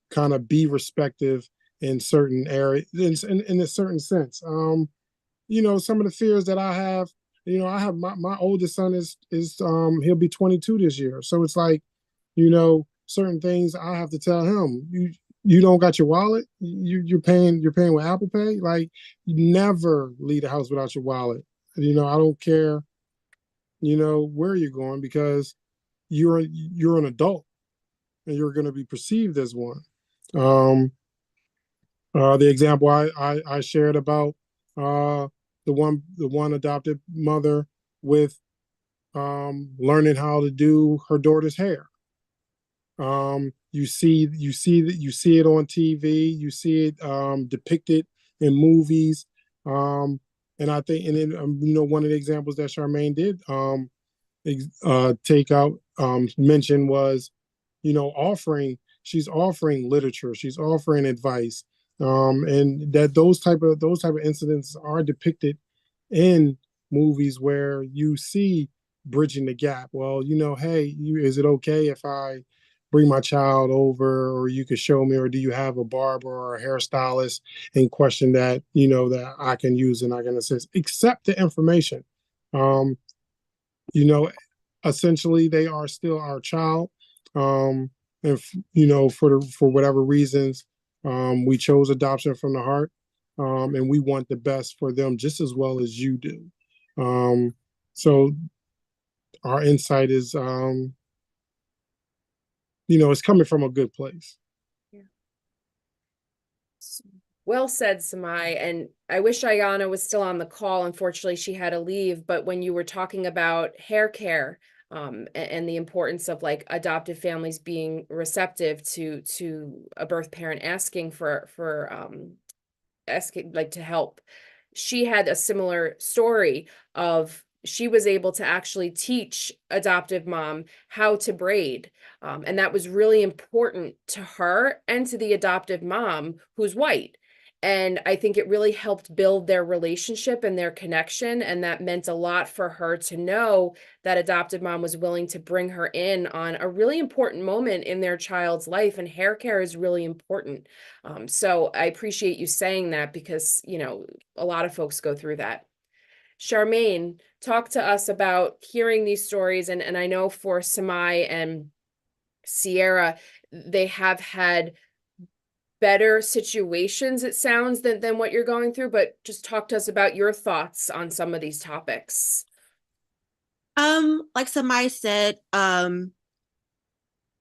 kind of be respective in certain areas, in a certain sense. Some of the fears that I have, I have my oldest son is he'll be 22 this year. So it's like, certain things I have to tell him. You don't got your wallet, you're paying with Apple Pay. Like, you never leave the house without your wallet. I don't care, where you're going, because you're an adult, and you're going to be perceived as one. Um, the example I shared about uh, the one adopted mother with learning how to do her daughter's hair. You see it on TV, you see it depicted in movies, and I think, and then one of the examples that Charmaine did take out mention was, offering she's offering literature, she's offering advice, and that those type of incidents are depicted in movies where you see bridging the gap. Well, hey, is it okay if I bring my child over, or you could show me, or do you have a barber or a hairstylist, and question that, that I can use and I can assist, accept the information. Um, you know, essentially they are still our child. And for whatever reasons, we chose adoption from the heart. And we want the best for them just as well as you do. So our insight is, it's coming from a good place. Yeah. Well said, Samai. And I wish Ayana was still on the call. Unfortunately, she had to leave. But when you were talking about hair care, and the importance of like adoptive families being receptive to a birth parent asking for asking like to help, she had a similar story of she was able to actually teach adoptive mom how to braid. And that was really important to her and to the adoptive mom who's white. And I think it really helped build their relationship and their connection. And that meant a lot for her to know that adoptive mom was willing to bring her in on a really important moment in their child's life. And hair care is really important. So I appreciate you saying that because, a lot of folks go through that. Charmaine, talk to us about hearing these stories. And I know for Samai and Sierra, they have had better situations, it sounds, than what you're going through, but just talk to us about your thoughts on some of these topics. Like somebody said, letting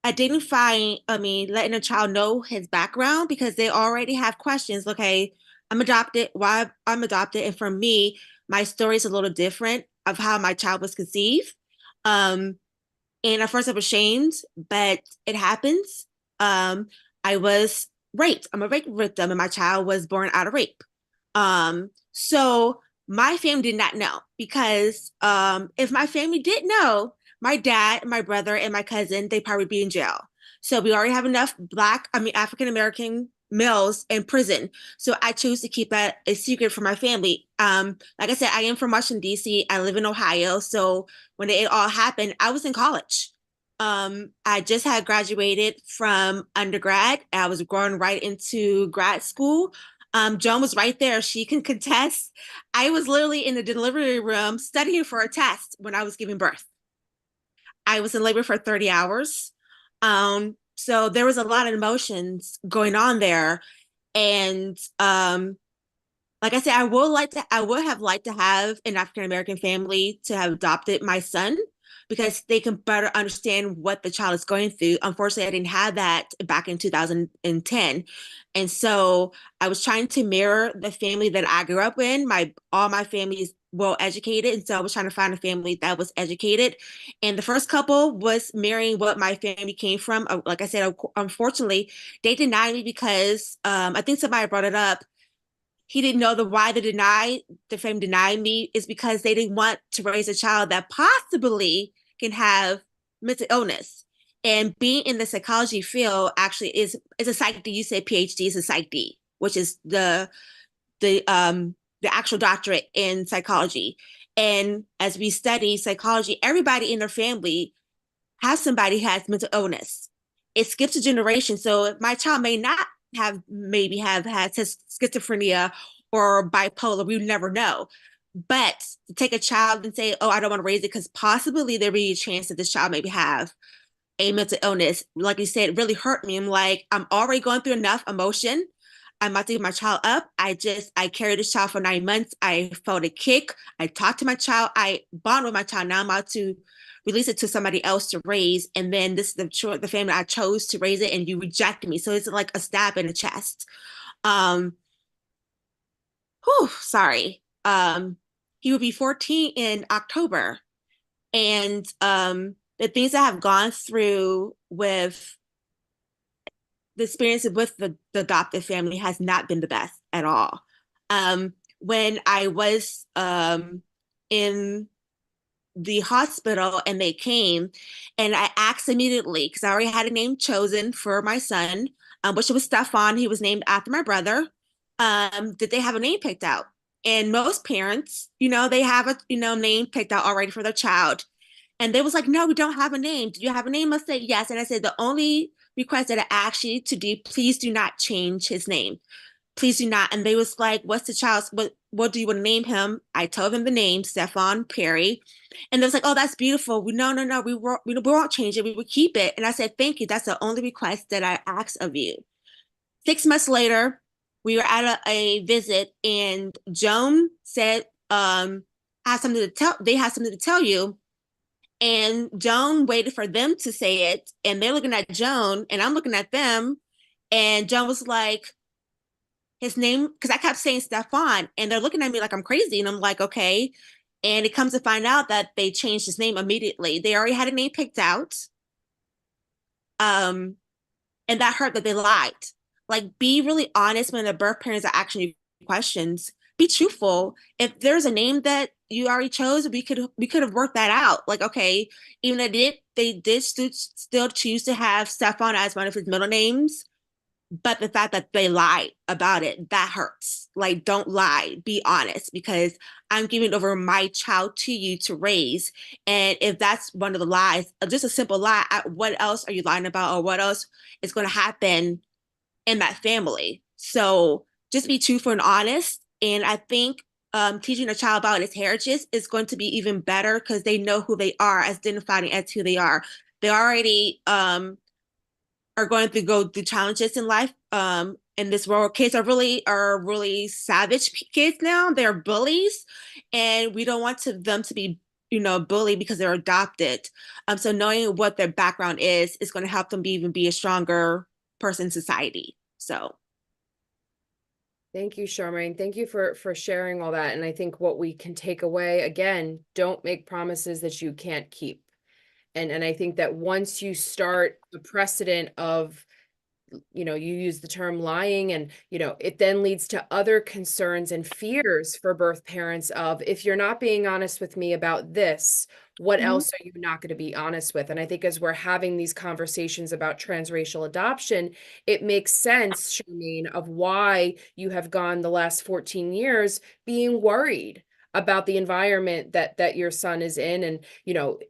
a child know his background, because they already have questions. Okay, I'm adopted, why I'm adopted. And for me, my story is a little different of how my child was conceived. And at first I was ashamed, but it happens. I was raped. I'm a rape victim, and my child was born out of rape. So my family did not know, because if my family did know, my dad, my brother, and my cousin, they probably be in jail. So we already have enough African American males in prison. So I choose to keep that a secret from my family. Like I said, I am from Washington, D.C. I live in Ohio. So when it all happened, I was in college. I just had graduated from undergrad. I was going right into grad school. Joan was right there. She can contest. I was literally in the delivery room studying for a test when I was giving birth. I was in labor for 30 hours. So there was a lot of emotions going on there. And like I said, I would have liked to have an African American family to have adopted my son, because they can better understand what the child is going through. Unfortunately, I didn't have that back in 2010. And so I was trying to mirror the family that I grew up in. All my family is well educated. And so I was trying to find a family that was educated. And the first couple was mirroring what my family came from. Like I said, unfortunately, they denied me because I think somebody brought it up. He didn't know why the family denied me is because they didn't want to raise a child that possibly can have mental illness. And being in the psychology field actually is a psych D. You say PhD is a psych D, which is the actual doctorate in psychology. And as we study psychology, everybody in their family has somebody who has mental illness. It skips a generation. So my child may not maybe have had schizophrenia or bipolar. We would never know. But to take a child and say, oh, I don't want to raise it because possibly there be a chance that this child maybe have a mental illness, like you said, it really hurt me. I'm like, I'm already going through enough emotion. I'm about to get my child up. I carried this child for 9 months. I felt a kick. I talked to my child. I bond with my child. Now I'm about to release it to somebody else to raise. And then this is the family I chose to raise it, and you rejected me. So it's like a stab in the chest. Sorry. He will be 14 in October. And the things I have gone through with the experience with the adoptive family has not been the best at all. When I was in the hospital and they came, and I asked immediately, because I already had a name chosen for my son, which was Stefan. He was named after my brother. Did they have a name picked out? And most parents, they have a name picked out already for their child. And they was like, no, we don't have a name. Do you have a name? I said, yes. And I said, the only request that I asked you to do, please do not change his name. Please do not. And they was like, what's the child's, what do you want to name him? I told them the name, Stephon Perry. And they was like, oh, that's beautiful. No, we won't change it. We will keep it. And I said, thank you. That's the only request that I asked of you. 6 months later, we were at a visit and Joan said, I have something to tell, they have something to tell you. And Joan waited for them to say it. And they're looking at Joan and I'm looking at them. And Joan was like, his name, because I kept saying Stefan, and they're looking at me like I'm crazy. And I'm like, okay. And it comes to find out that they changed his name immediately. They already had a name picked out. And that hurt that they lied. Like, be really honest when the birth parents are asking you questions. Be truthful. If there's a name that you already chose, we could have worked that out. Like, okay, even though they did still choose to have Stefan as one of his middle names, but the fact that they lied about it, that hurts. Like, don't lie, be honest, because I'm giving over my child to you to raise. And if that's one of the lies, just a simple lie, what else are you lying about, or what else is going to happen in that family? So just be truthful and honest. And I think teaching a child about its heritage is going to be even better because they know who they are, as identifying as who they are. They already are going to go through challenges in life. In this world, kids are really savage kids now. They're bullies, and we don't want them to be, bullied because they're adopted. So knowing what their background is going to help them even be a stronger person in society. So. Thank you, Charmaine. Thank you for sharing all that. And I think what we can take away, again, don't make promises that you can't keep. And I think that once you start the precedent of, you use the term lying, and, it then leads to other concerns and fears for birth parents of, if you're not being honest with me about this, what else are you not going to be honest with? And I think as we're having these conversations about transracial adoption, it makes sense, Charmaine, of why you have gone the last 14 years being worried about the environment that your son is in, and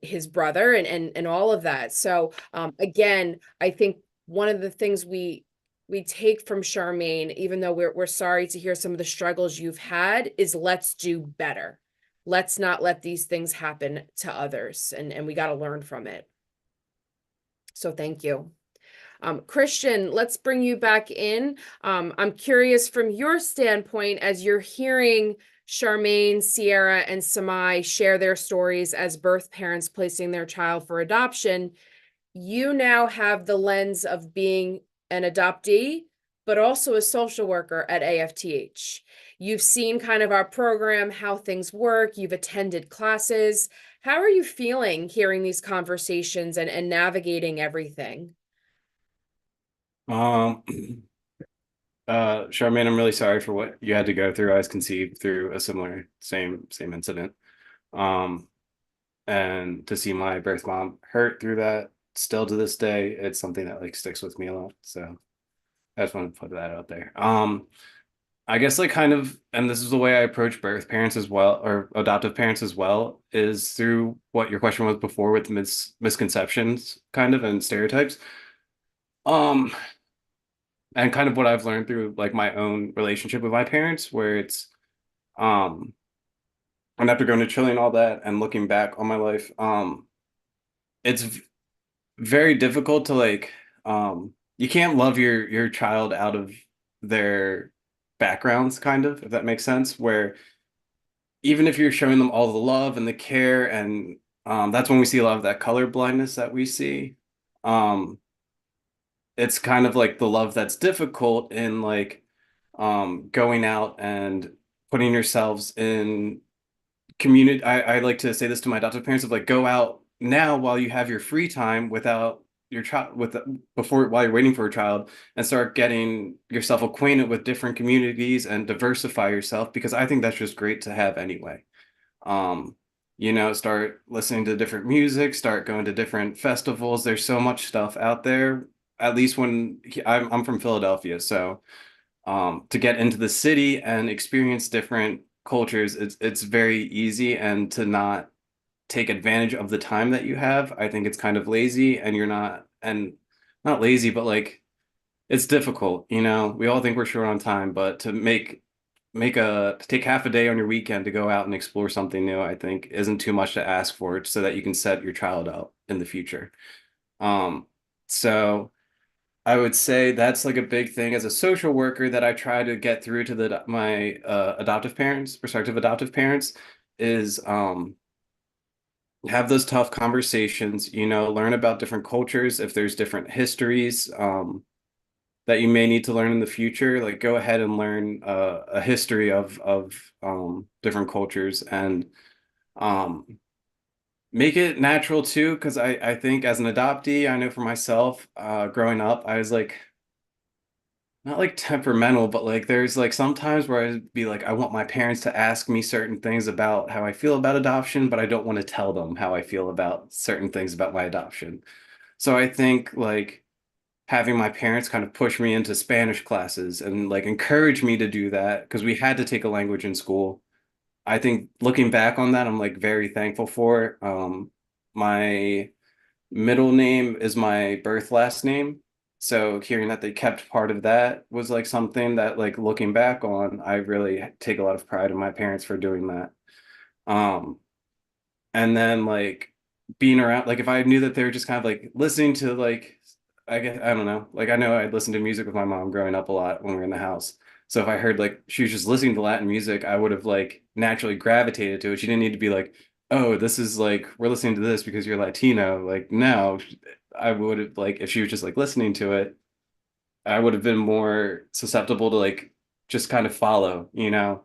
his brother, and all of that. So again, I think one of the things we take from Charmaine, even though we're sorry to hear some of the struggles you've had, is let's do better. Let's not let these things happen to others, and we got to learn from it. So thank you. Christian, let's bring you back in. I'm curious from your standpoint, as you're hearing Charmaine, Sierra, and Samai share their stories as birth parents placing their child for adoption, you now have the lens of being an adoptee, but also a social worker at AFTH. You've seen kind of our program, how things work. You've attended classes. How are you feeling hearing these conversations and navigating everything? Charmaine, I'm really sorry for what you had to go through. I was conceived through a similar same incident. And to see my birth mom hurt through that, still to this day, it's something that like sticks with me a lot. So I just want to put that out there. I guess like kind of, and this is the way I approach birth parents as well, or adoptive parents as well, is through what your question was before with misconceptions kind of and stereotypes. And kind of what I've learned through like my own relationship with my parents, where it's and after going to Chile and all that and looking back on my life, it's very difficult to like you can't love your child out of their backgrounds, kind of, if that makes sense, where even if you're showing them all the love and the care, and that's when we see a lot of that color blindness that we see. It's kind of like the love that's difficult in like going out and putting yourselves in community. I like to say this to my adoptive parents of like, go out now while you have your free time without your child while you're waiting for a child, and start getting yourself acquainted with different communities and diversify yourself, because I think that's just great to have anyway. Start listening to different music, start going to different festivals. There's so much stuff out there. At least I'm from Philadelphia, so to get into the city and experience different cultures, it's very easy, and to not take advantage of the time that you have. I think it's kind of lazy, and not lazy, but like it's difficult, you know. We all think we're short on time, but to take half a day on your weekend to go out and explore something new, I think isn't too much to ask for, so that you can set your child up in the future. So I would say that's like a big thing as a social worker that I try to get through to my adoptive parents, prospective adoptive parents, is have those tough conversations, you know, learn about different cultures, if there's different histories that you may need to learn in the future, like go ahead and learn a history of different cultures, and um, make it natural too, because I think as an adoptee, I know for myself, growing up, I was like not like temperamental, but like there's like sometimes where I'd be like, I want my parents to ask me certain things about how I feel about adoption, but I don't want to tell them how I feel about certain things about my adoption. So I think like having my parents kind of push me into Spanish classes and like encourage me to do that, because we had to take a language in school. I think looking back on that, I'm like very thankful for. My middle name is my birth last name. So hearing that they kept part of that was like something that, like, looking back on, I really take a lot of pride in my parents for doing that. Um, and then like being around, like if I knew that they were just kind of like listening to like, I guess I don't know, like I know I listened to music with my mom growing up a lot when we were in the house. So if I heard like she was just listening to Latin music, I would have like naturally gravitated to it. She didn't need to be like, oh, this is like we're listening to this because you're Latino. Like no, I would have, like, if she was just like listening to it, I would have been more susceptible to like just kind of follow, you know.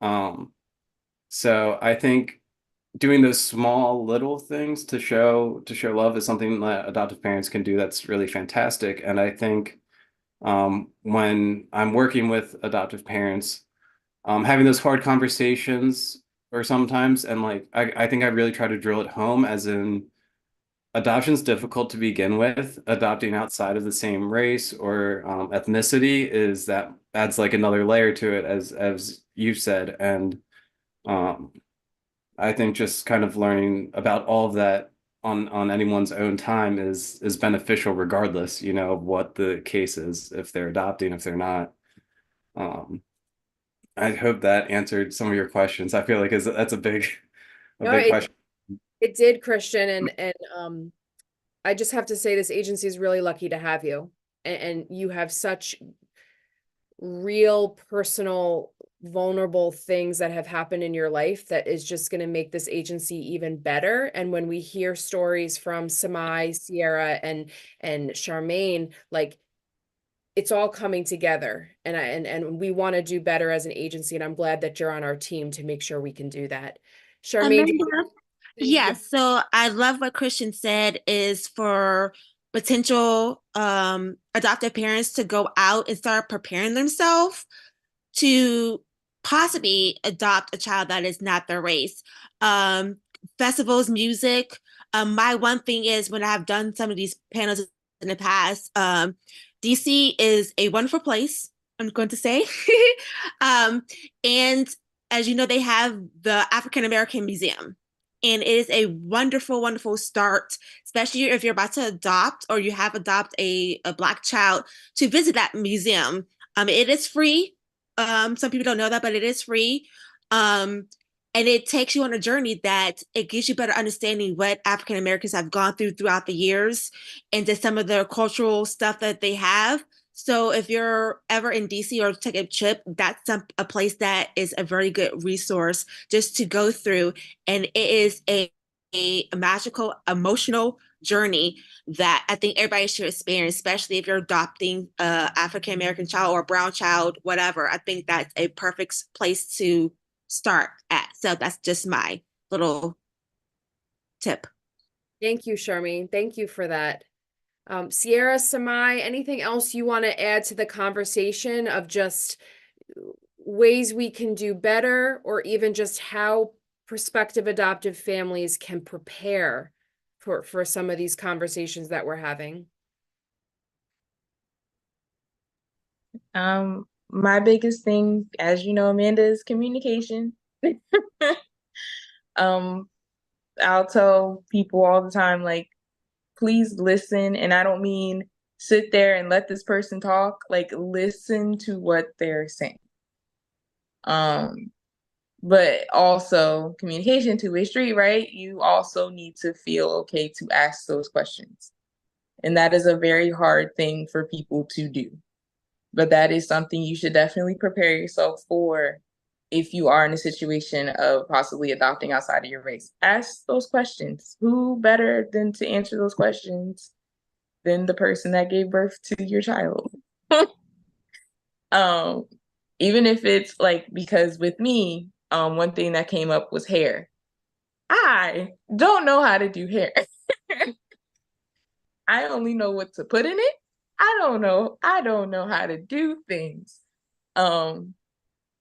Um, so I think doing those small little things to show love is something that adoptive parents can do that's really fantastic. And I think when I'm working with adoptive parents, having those hard conversations or sometimes, and like I think I really try to drill it home, as in adoption's difficult to begin with. Adopting outside of the same race or ethnicity is that adds like another layer to it, as you've said. And um, I think just kind of learning about all of that on anyone's own time is beneficial, regardless, you know, of what the case is, if they're adopting, if they're not. Um, I hope that answered some of your questions. I feel like that's a No, big question. it did, Christian, and I just have to say this agency is really lucky to have you, and you have such real personal vulnerable things that have happened in your life that is just going to make this agency even better. And when we hear stories from Samai, Sierra, and Charmaine, like it's all coming together, and we want to do better as an agency, and I'm glad that you're on our team to make sure we can do that. Charmaine, Amanda, yes. So I love what Christian said is for potential adoptive parents to go out and start preparing themselves to possibly adopt a child that is not their race. Um, Festivals, music. My one thing is when I have done some of these panels in the past, DC is a wonderful place, I'm going to say. um, and as you know, they have the African American Museum. And it is a wonderful, wonderful start, especially if you're about to adopt or you have adopt a Black child, to visit that museum. It is free. Some people don't know that, but it is free. Um, and it takes you on a journey that it gives you better understanding what African Americans have gone through throughout the years and to some of the cultural stuff that they have. So if you're ever in DC or take a trip, that's a place that is a very good resource just to go through. And it is a magical, emotional journey that I think everybody should experience, especially if you're adopting a African American child or a brown child, whatever. I think that's a perfect place to start at. So that's just my little tip. thank you, Charmaine. Thank you for that. Sierra, Samai, anything else you want to add to the conversation of just ways we can do better, or even just how prospective adoptive families can prepare for some of these conversations that we're having? My biggest thing, as you know, Amanda, is communication. Um, I'll tell people all the time, like, please listen. And I don't mean sit there and let this person talk, like, listen to what they're saying. But also communication, two-way street, right? You also need to feel okay to ask those questions. And that is a very hard thing for people to do. But that is something you should definitely prepare yourself for if you are in a situation of possibly adopting outside of your race. Ask those questions. Who better than to answer those questions than the person that gave birth to your child? um, Even if it's like, because with me, one thing that came up was hair. I don't know how to do hair. I only know what to put in it. I don't know how to do things. Um,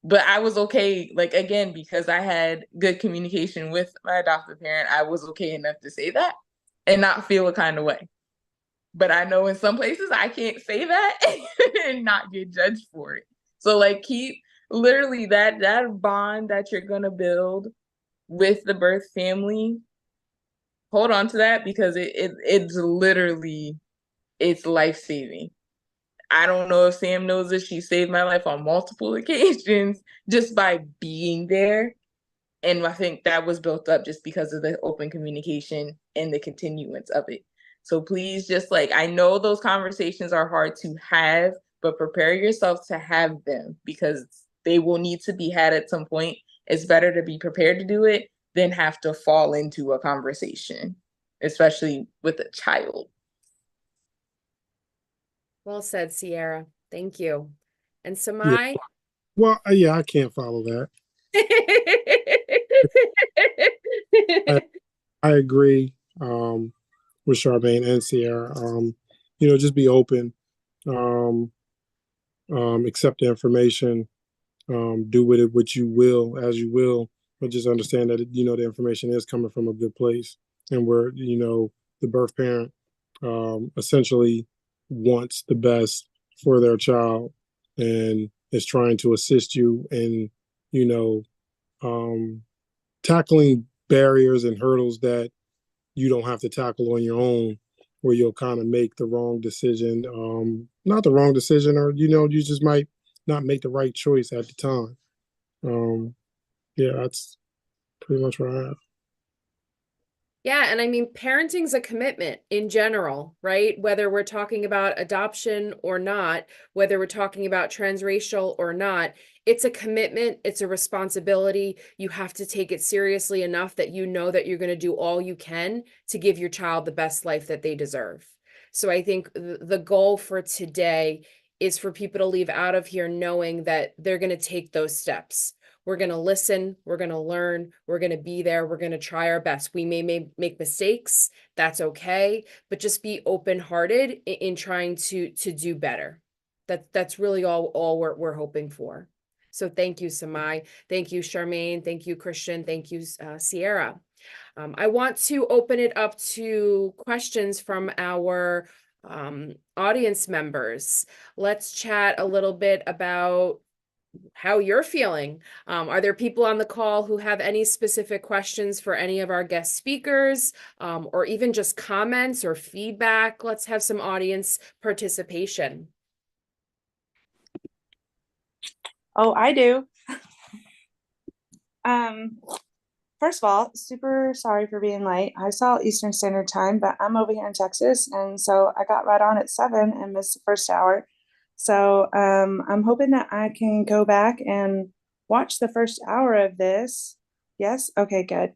but I was okay, like, again, because I had good communication with my adoptive parent, I was okay enough to say that and not feel a kind of way. But I know in some places I can't say that and not get judged for it. So like, keep literally that bond that you're gonna build with the birth family, hold on to that, because it's literally, it's life-saving. I don't know if Sam knows this. She saved my life on multiple occasions just by being there. And I think that was built up just because of the open communication and the continuance of it. So please, just like, I know those conversations are hard to have, but prepare yourself to have them, because they will need to be had at some point. It's better to be prepared to do it than have to fall into a conversation, especially with a child. Well said, Sierra. Thank you. And Yeah. Samai? Well, yeah, I can't follow that. I, I agree with Charmaine and Sierra. Just be open, um, accept the information, do with it what you will, as you will, but just understand that, the information is coming from a good place, and where, the birth parent essentially wants the best for their child and is trying to assist you in, you know, um, tackling barriers and hurdles that you don't have to tackle on your own, where you'll kind of make the wrong decision, not the wrong decision, or, you just might not make the right choice at the time. Yeah, that's pretty much what I have. Yeah, and I mean, parenting's a commitment in general, right? Whether we're talking about adoption or not, whether we're talking about transracial or not, it's a commitment, it's a responsibility. You have to take it seriously enough that you know that you're going to do all you can to give your child the best life that they deserve. So I think the goal for today is for people to leave out of here knowing that they're going to take those steps. We're going to listen, we're going to learn, we're going to be there, we're going to try our best. We may make mistakes, that's okay, but just be open-hearted in trying to do better. That's really all we're hoping for. So thank you, Samai. Thank you, Charmaine. Thank you, Christian. Thank you, Sierra. I want to open it up to questions from our audience members. Let's chat a little bit about how you're feeling. Are there people on the call who have any specific questions for any of our guest speakers, or even just comments or feedback? Let's have some audience participation. Oh, I do. First of all, super sorry for being late. I saw Eastern Standard Time, but I'm over here in Texas, and so I got right on at 7 and missed the first hour. So I'm hoping that I can go back and watch the first hour of this. Yes? Okay, good.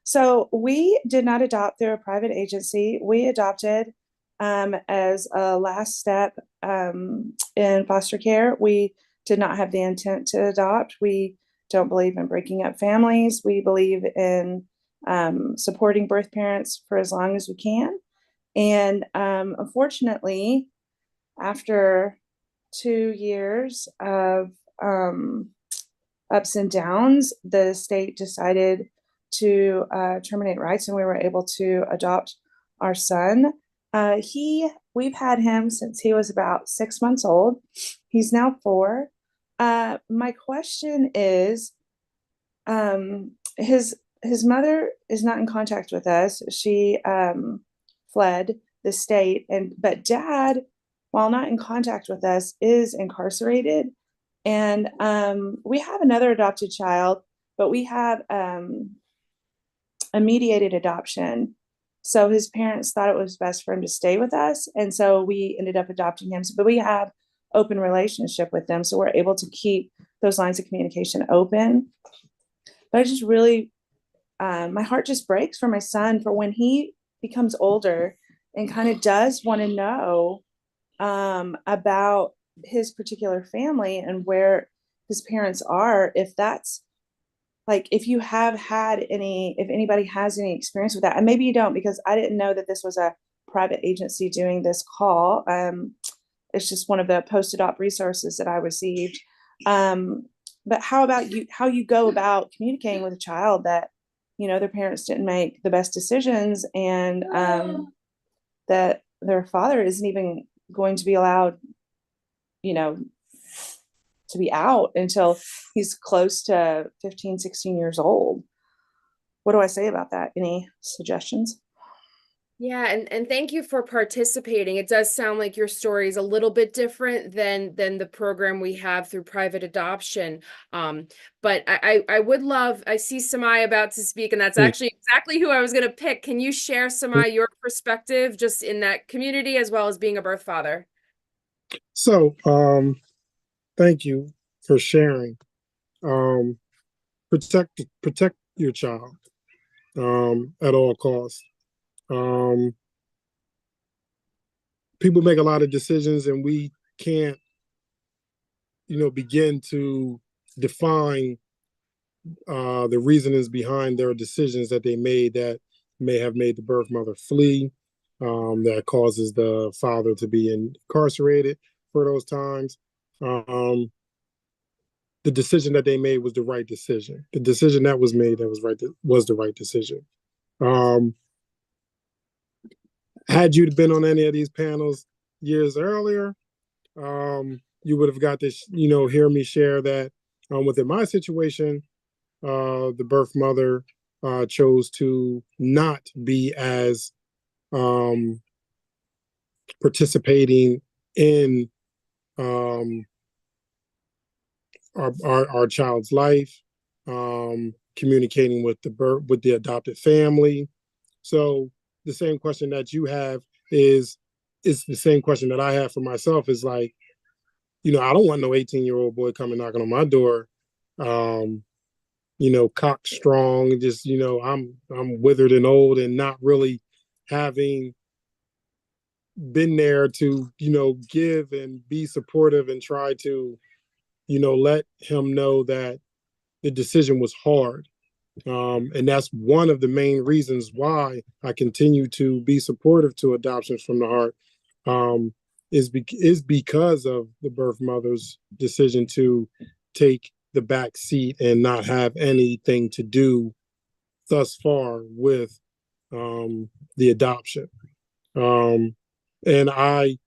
So we did not adopt through a private agency. We adopted as a last step in foster care. We did not have the intent to adopt. We don't believe in breaking up families. We believe in supporting birth parents for as long as we can. And unfortunately, after 2 years of ups and downs, the state decided to terminate rights, and we were able to adopt our son. We've had him since he was about 6 months old. He's now 4. My question is, his his mother is not in contact with us. She fled the state, but dad, while not in contact with us, is incarcerated. And we have another adopted child, but we have a mediated adoption. So his parents thought it was best for him to stay with us, and so we ended up adopting him. But we have open relationship with them, so we're able to keep those lines of communication open. But I just really, my heart just breaks for my son, for when he becomes older and kind of does want to know about his particular family and where his parents are. If that's like, if you have had any, if anybody has any experience with that, and maybe you don't, because I didn't know that this was a private agency doing this call. It's just one of the post-adopt resources that I received. But how about you, how you go about communicating with a child that, you know, their parents didn't make the best decisions, and that their father isn't even going to be allowed, you know, to be out until he's close to 15, 16 years old. What do I say about that? Any suggestions? Yeah, and thank you for participating. It does sound like your story is a little bit different than the program we have through private adoption. But I would love, I see Samai about to speak, and that's actually exactly who I was going to pick. Can you share, Samai, your perspective just in that community as well as being a birth father? So, thank you for sharing. Protect your child at all costs. People make a lot of decisions, and we can't, begin to define the reasonings behind their decisions that they made that may have made the birth mother flee, that causes the father to be incarcerated for those times. The decision that they made was the right decision. The decision that was made that was right was the right decision. Had you been on any of these panels years earlier, you would have got to, hear me share that within my situation, the birth mother chose to not be as participating in our child's life, communicating with the adopted family. So the same question that you have is the same question that I have for myself. Is like, I don't want no 18-year-old boy coming knocking on my door, cock strong, and just, I'm withered and old and not really having been there to, give and be supportive and try to, let him know that the decision was hard. And that's one of the main reasons why I continue to be supportive to Adoptions from the Heart, is because of the birth mother's decision to take the back seat and not have anything to do thus far with the adoption. And I,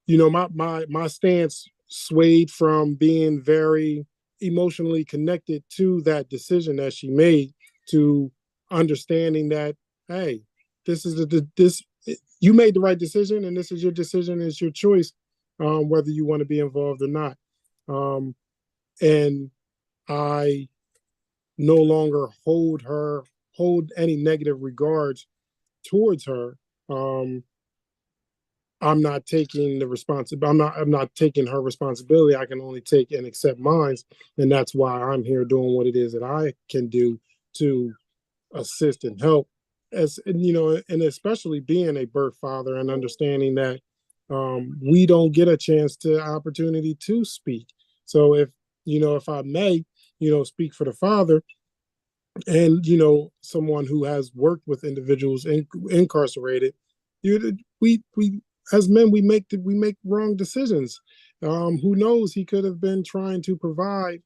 my stance swayed from being very emotionally connected to that decision that she made, to understanding that, hey, this is you made the right decision, and this is your decision, it's your choice, whether you want to be involved or not. And I no longer hold any negative regards towards her. I'm not taking the responsibility. I'm not taking her responsibility. I can only take and accept mine, and that's why I'm here doing what it is that I can do to assist and help. And especially being a birth father and understanding that we don't get a chance to opportunity to speak. So if I may, speak for the father, and someone who has worked with individuals incarcerated, we as men, we make wrong decisions. Who knows? He could have been trying to provide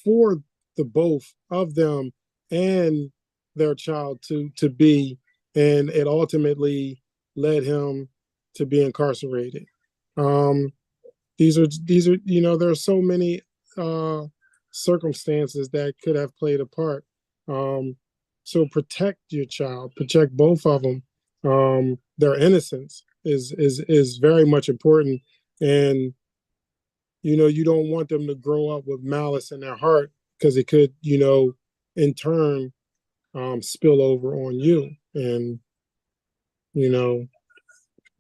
for the both of them and their child to be, and it ultimately led him to be incarcerated. These are there are so many circumstances that could have played a part. So protect your child, protect both of them. Their innocence is very much important, and you don't want them to grow up with malice in their heart, because it could, in turn, spill over on you, and you know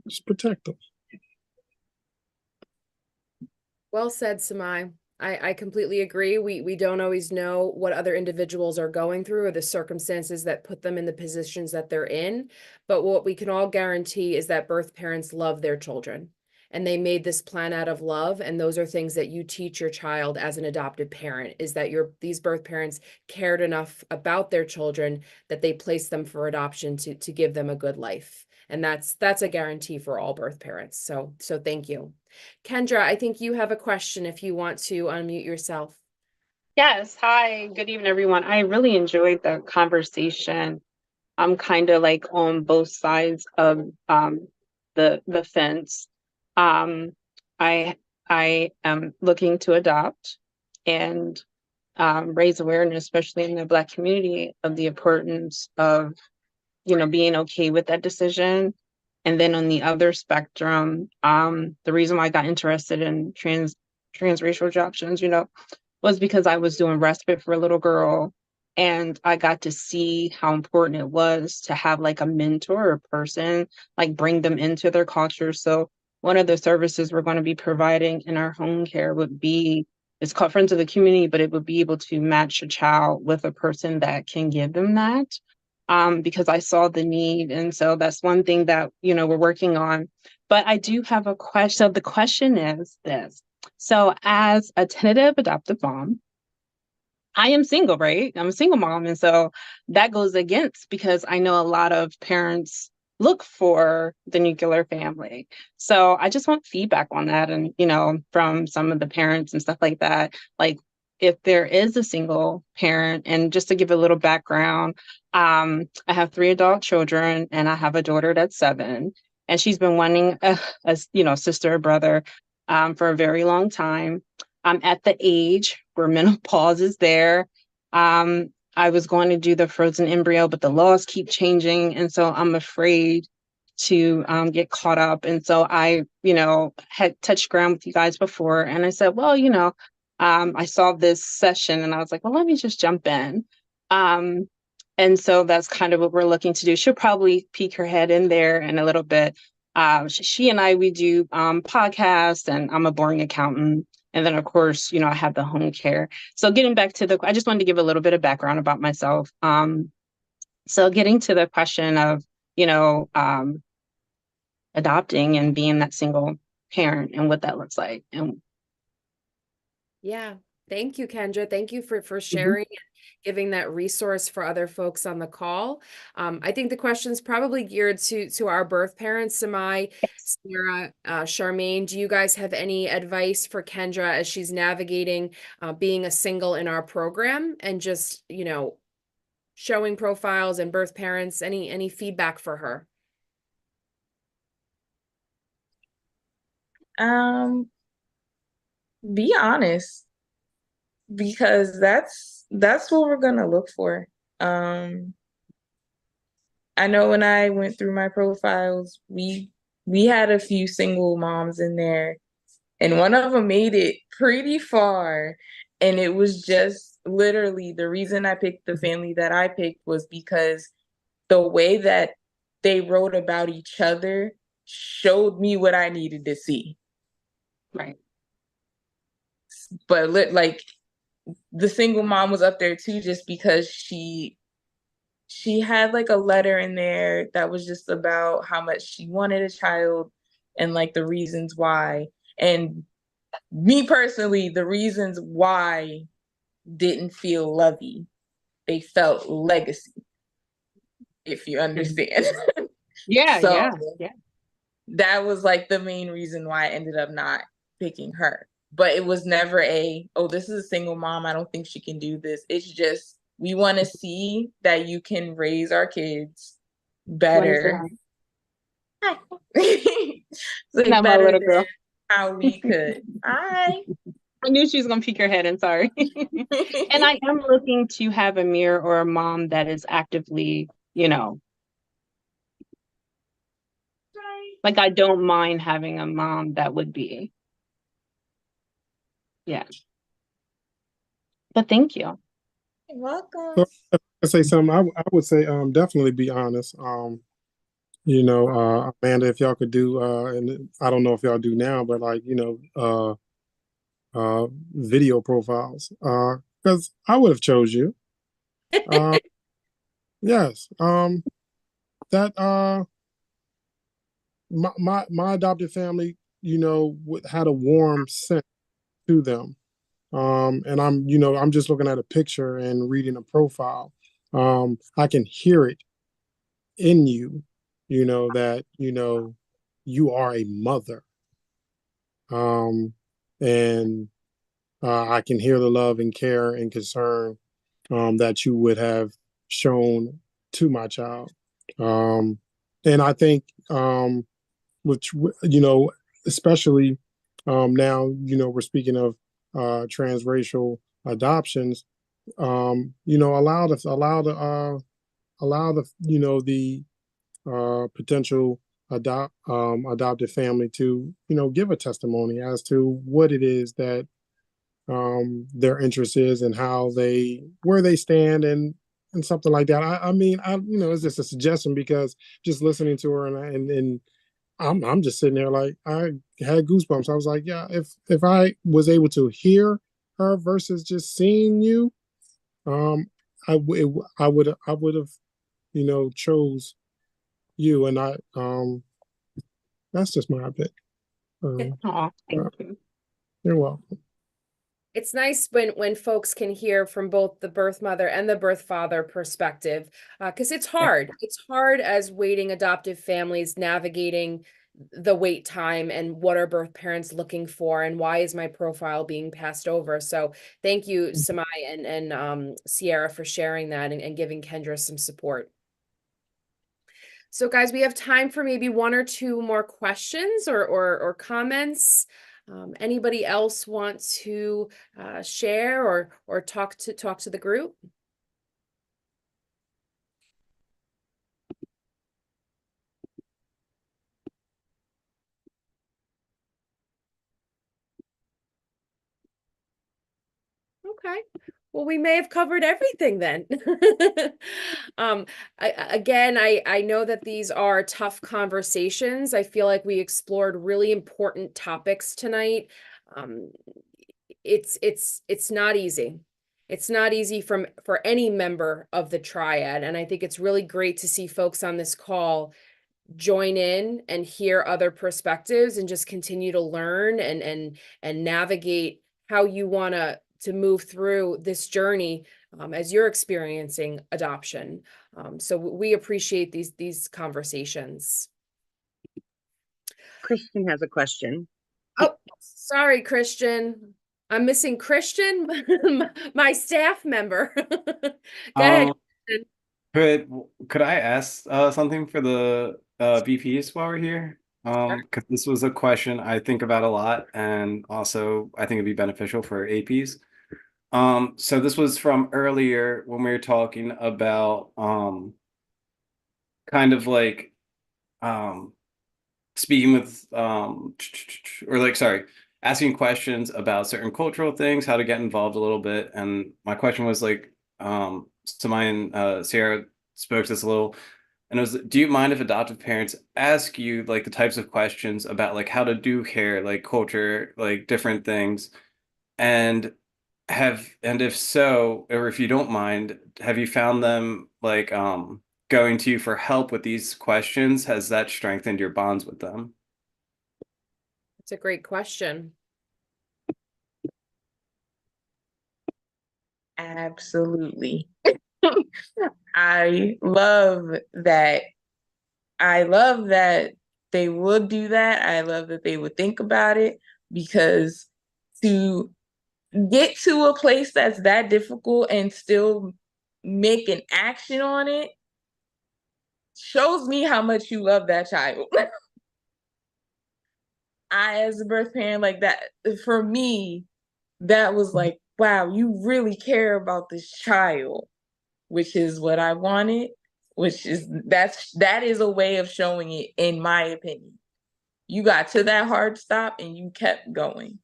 just protect them. Well said, Samai. I completely agree. We don't always know what other individuals are going through or the circumstances that put them in the positions that they're in. But what we can all guarantee is that birth parents love their children and they made this plan out of love. And those are things that you teach your child as an adopted parent, is that these birth parents cared enough about their children that they placed them for adoption to give them a good life. And that's a guarantee for all birth parents. So thank you. Kendra, I think you have a question if you want to unmute yourself. Yes. Hi. Good evening, everyone. I really enjoyed the conversation. I'm kind of like on both sides of the fence. Um, I I am looking to adopt and raise awareness, especially in the Black community, of the importance of being okay with that decision. And then on the other spectrum, the reason why I got interested in transracial adoptions, was because I was doing respite for a little girl, and I got to see how important it was to have like a mentor or person, like bring them into their culture. So one of the services we're going to be providing in our home care would be, it's called Friends of the Community, but it would be able to match a child with a person that can give them that. Because I saw the need. And so that's one thing that, we're working on. But I do have a question. So the question is this. So as a tentative adoptive mom, I am single, right? I'm a single mom. And so that goes against, because I know a lot of parents look for the nuclear family. So I just want feedback on that. And, from some of the parents and stuff like that, like if there is a single parent, and just to give a little background, I have 3 adult children and I have a daughter that's 7, and she's been wanting a sister or brother for a very long time. I'm at the age where menopause is there. I was going to do the frozen embryo, but the laws keep changing. And so I'm afraid to get caught up. And so I, had touched ground with you guys before. And I said, well, I saw this session and I was like, well, let me just jump in. And so that's kind of what we're looking to do. She'll probably peek her head in there in a little bit. She and I, we do podcasts, and I'm a boring accountant. And then, of course, I have the home care. So getting back to I just wanted to give a little bit of background about myself. So getting to the question of, adopting and being that single parent and what that looks like. And Yeah. Thank you, Kendra. Thank you for sharing and giving that resource for other folks on the call. I think the question is probably geared to our birth parents. Samai, Sarah, Charmaine, do you guys have any advice for Kendra as she's navigating being a single in our program and just, showing profiles and birth parents? Any feedback for her? Be honest, because that's what we're gonna look for. I know when I went through my profiles, we had a few single moms in there, and one of them made it pretty far. And it was just literally the reason I picked the family that I picked was because the way that they wrote about each other showed me what I needed to see. right. But like the single mom was up there too, just because she had like a letter in there that was just about how much she wanted a child and like the reasons why. And me personally, the reasons why didn't feel lovey. They felt legacy, if you understand. Yeah, So yeah, yeah. that was like the main reason why I ended up not picking her. But it was never oh, this is a single mom, I don't think she can do this. It's just, we want to see that you can raise our kids better. Like Not my better little than girl. how we could. Hi. I knew she was gonna peek her head in, sorry. And I am looking to have a mirror or a mom that is actively, like I don't mind having a mom that would be. Yeah. But thank you. You're welcome. So if I say something, I would say definitely be honest. Amanda, if y'all could do and I don't know if y'all do now, but like, video profiles. Because I would have chose you. Yes. That my adopted family, had a warm sense to them. And I'm just looking at a picture and reading a profile. I can hear it in you, that, you are a mother. And I can hear the love and care and concern that you would have shown to my child. And I think, which, especially now, we're speaking of transracial adoptions, allow the potential adopted family to, give a testimony as to what it is that their interest is and where they stand and something like that. I mean, it's just a suggestion because just listening to her and I'm just sitting there like I had goosebumps. I was like, yeah, if I was able to hear her versus just seeing you, I would have, chose you, and that's just my opinion. Oh, thank you. You're welcome. It's nice when folks can hear from both the birth mother and the birth father perspective, because it's hard. It's hard as waiting adoptive families navigating the wait time and what are birth parents looking for and why is my profile being passed over. So thank you, Samai and Sierra, for sharing that and giving Kendra some support. So guys, we have time for maybe one or two more questions or comments. Anybody else want to share or talk to the group? Okay. Well, we may have covered everything then. I know that these are tough conversations. I feel like we explored really important topics tonight. It's not easy. It's not easy for any member of the triad, and I think it's really great to see folks on this call join in and hear other perspectives and just continue to learn and navigate how you want to move through this journey as you're experiencing adoption. So we appreciate these conversations. Christian has a question. Oh, sorry, Christian. I'm missing Christian, my staff member. Go ahead, Christian. Could I ask something for the VPs while we're here? Because this was a question I think about a lot, and also I think it'd be beneficial for APs. So this was from earlier when we were talking about kind of like speaking with or like sorry, asking questions about certain cultural things, how to get involved a little bit. And my question was like, Samai and Sierra spoke to this a little, and it was, do you mind if adoptive parents ask you like the types of questions about like how to do hair, like culture, like different things? And and if so, or if you don't mind, have you found them like going to you for help with these questions? Has that strengthened your bonds with them? It's a great question. Absolutely. I love that. I love that they would do that. I love that they would think about it, because to get to a place that's that difficult and still make an action on it shows me how much you love that child. I, as a birth parent, like that, for me, that was like, wow, you really care about this child, which is what I wanted, which is that is a way of showing it, in my opinion. You got to that hard stop and you kept going.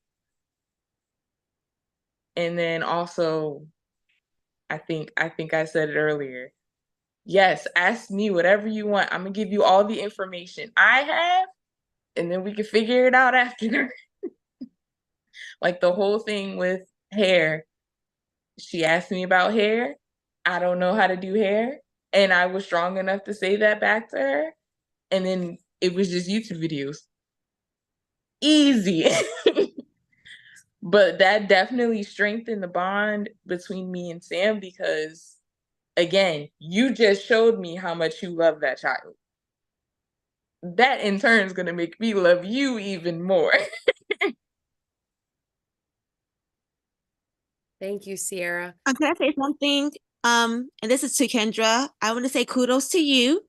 And then also, I think I said it earlier. Yes, ask me whatever you want. I'm gonna give you all the information I have, and then we can figure it out after. Like the whole thing with hair. She asked me about hair. I don't know how to do hair. And I was strong enough to say that back to her. And then it was just YouTube videos. Easy. But that definitely strengthened the bond between me and Sam because, again, you just showed me how much you love that child. That in turn is going to make me love you even more. Thank you, Sierra. Can I say something? And this is to Kendra. I want to say kudos to you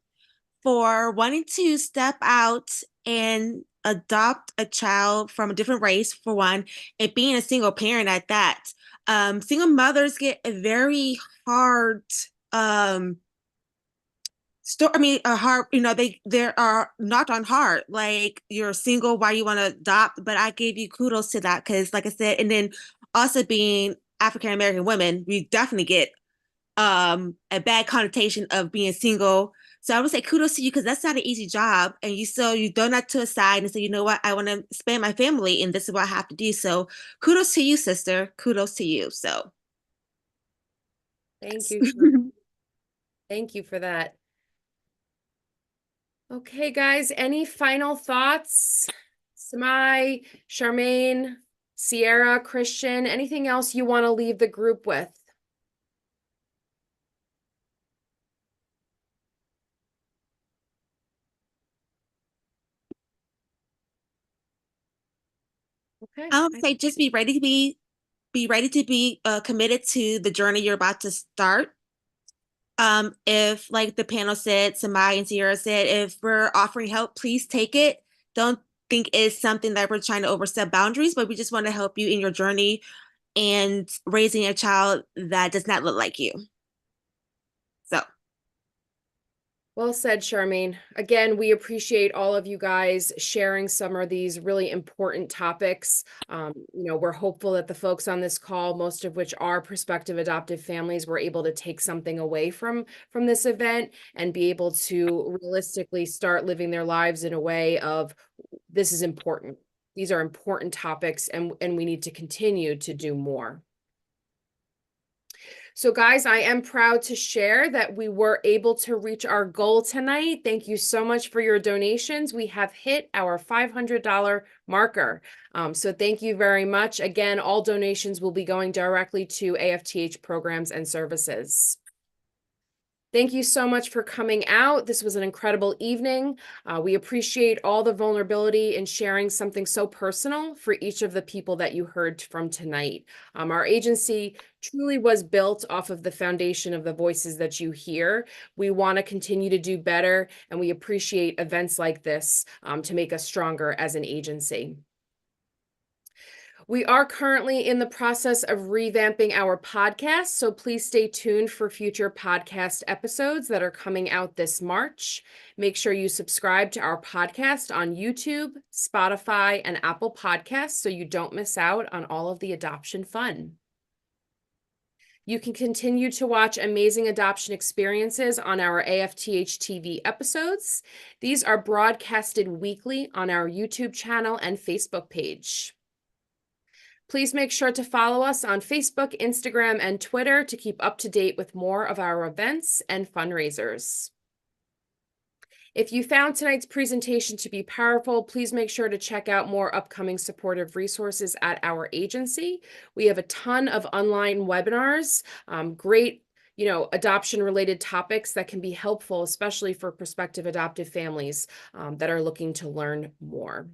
for wanting to step out and adopt a child from a different race, for one, and being a single parent at that. Single mothers get a very hard a hard, they are knocked on hard. Like, you're single, why you want to adopt? But I gave you kudos to that because, like I said, and then also being African American women, we definitely get a bad connotation of being single. So I would say kudos to you because that's not an easy job. And you throw that to a side and say, you know what, I want to expand my family and this is what I have to do. So kudos to you, sister. Kudos to you. So Thank you. Thank you for that. Okay, guys, any final thoughts? Samai, Charmaine, Sierra, Christian, anything else you want to leave the group with? Okay. I would say just be ready to be committed to the journey you're about to start. If, like the panel said, Samai and Sierra said, if we're offering help, please take it. Don't think it's something that we're trying to overstep boundaries, but we just want to help you in your journey and raising a child that does not look like you. So Well said, Charmaine. Again, we appreciate all of you guys sharing some of these really important topics. We're hopeful that the folks on this call, most of which are prospective adoptive families, were able to take something away from this event and be able to realistically start living their lives in a way of, this is important. These are important topics, and we need to continue to do more. So guys, I am proud to share that we were able to reach our goal tonight. Thank you so much for your donations. We have hit our $500 marker. So thank you very much. Again, all donations will be going directly to AFTH programs and services. Thank you so much for coming out. This was an incredible evening. We appreciate all the vulnerability in sharing something so personal for each of the people that you heard from tonight. Our agency truly was built off of the foundation of the voices that you hear. We want to continue to do better, and we appreciate events like this to make us stronger as an agency. We are currently in the process of revamping our podcast, so please stay tuned for future podcast episodes that are coming out this March. Make sure you subscribe to our podcast on YouTube, Spotify, and Apple Podcasts so you don't miss out on all of the adoption fun. You can continue to watch amazing adoption experiences on our AFTH TV episodes. These are broadcasted weekly on our YouTube channel and Facebook page. Please make sure to follow us on Facebook, Instagram, and Twitter to keep up to date with more of our events and fundraisers. If you found tonight's presentation to be powerful, please make sure to check out more upcoming supportive resources at our agency. We have a ton of online webinars, great adoption-related topics that can be helpful, especially for prospective adoptive families that are looking to learn more.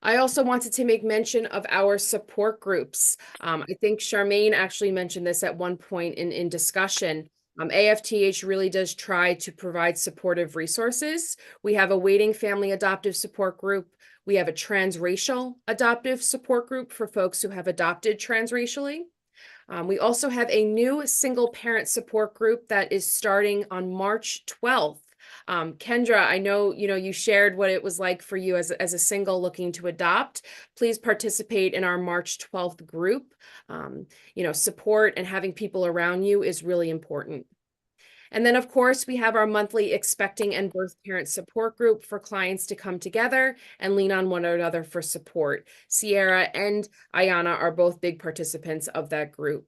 I also wanted to make mention of our support groups. I think Charmaine actually mentioned this at one point in discussion. AFTH really does try to provide supportive resources. We have a waiting family adoptive support group. We have a transracial adoptive support group for folks who have adopted transracially. We also have a new single parent support group that is starting on March 12th. Kendra, I know, you shared what it was like for you as a single looking to adopt. Please participate in our March 12th group. Support and having people around you is really important. And then, of course, we have our monthly expecting and birth parent support group for clients to come together and lean on one another for support. Sierra and Ayana are both big participants of that group.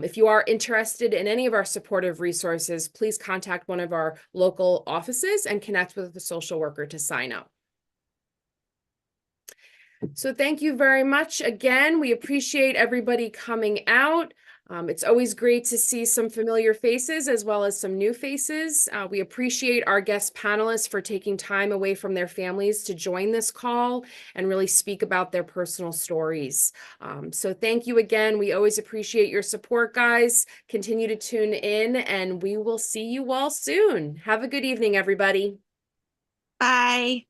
If you are interested in any of our supportive resources, please contact one of our local offices and connect with the social worker to sign up. So thank you very much. Again, we appreciate everybody coming out. It's always great to see some familiar faces as well as some new faces. We appreciate our guest panelists for taking time away from their families to join this call and really speak about their personal stories. So thank you again. We always appreciate your support, guys. Continue to tune in, and we will see you all soon. Have a good evening, everybody. Bye.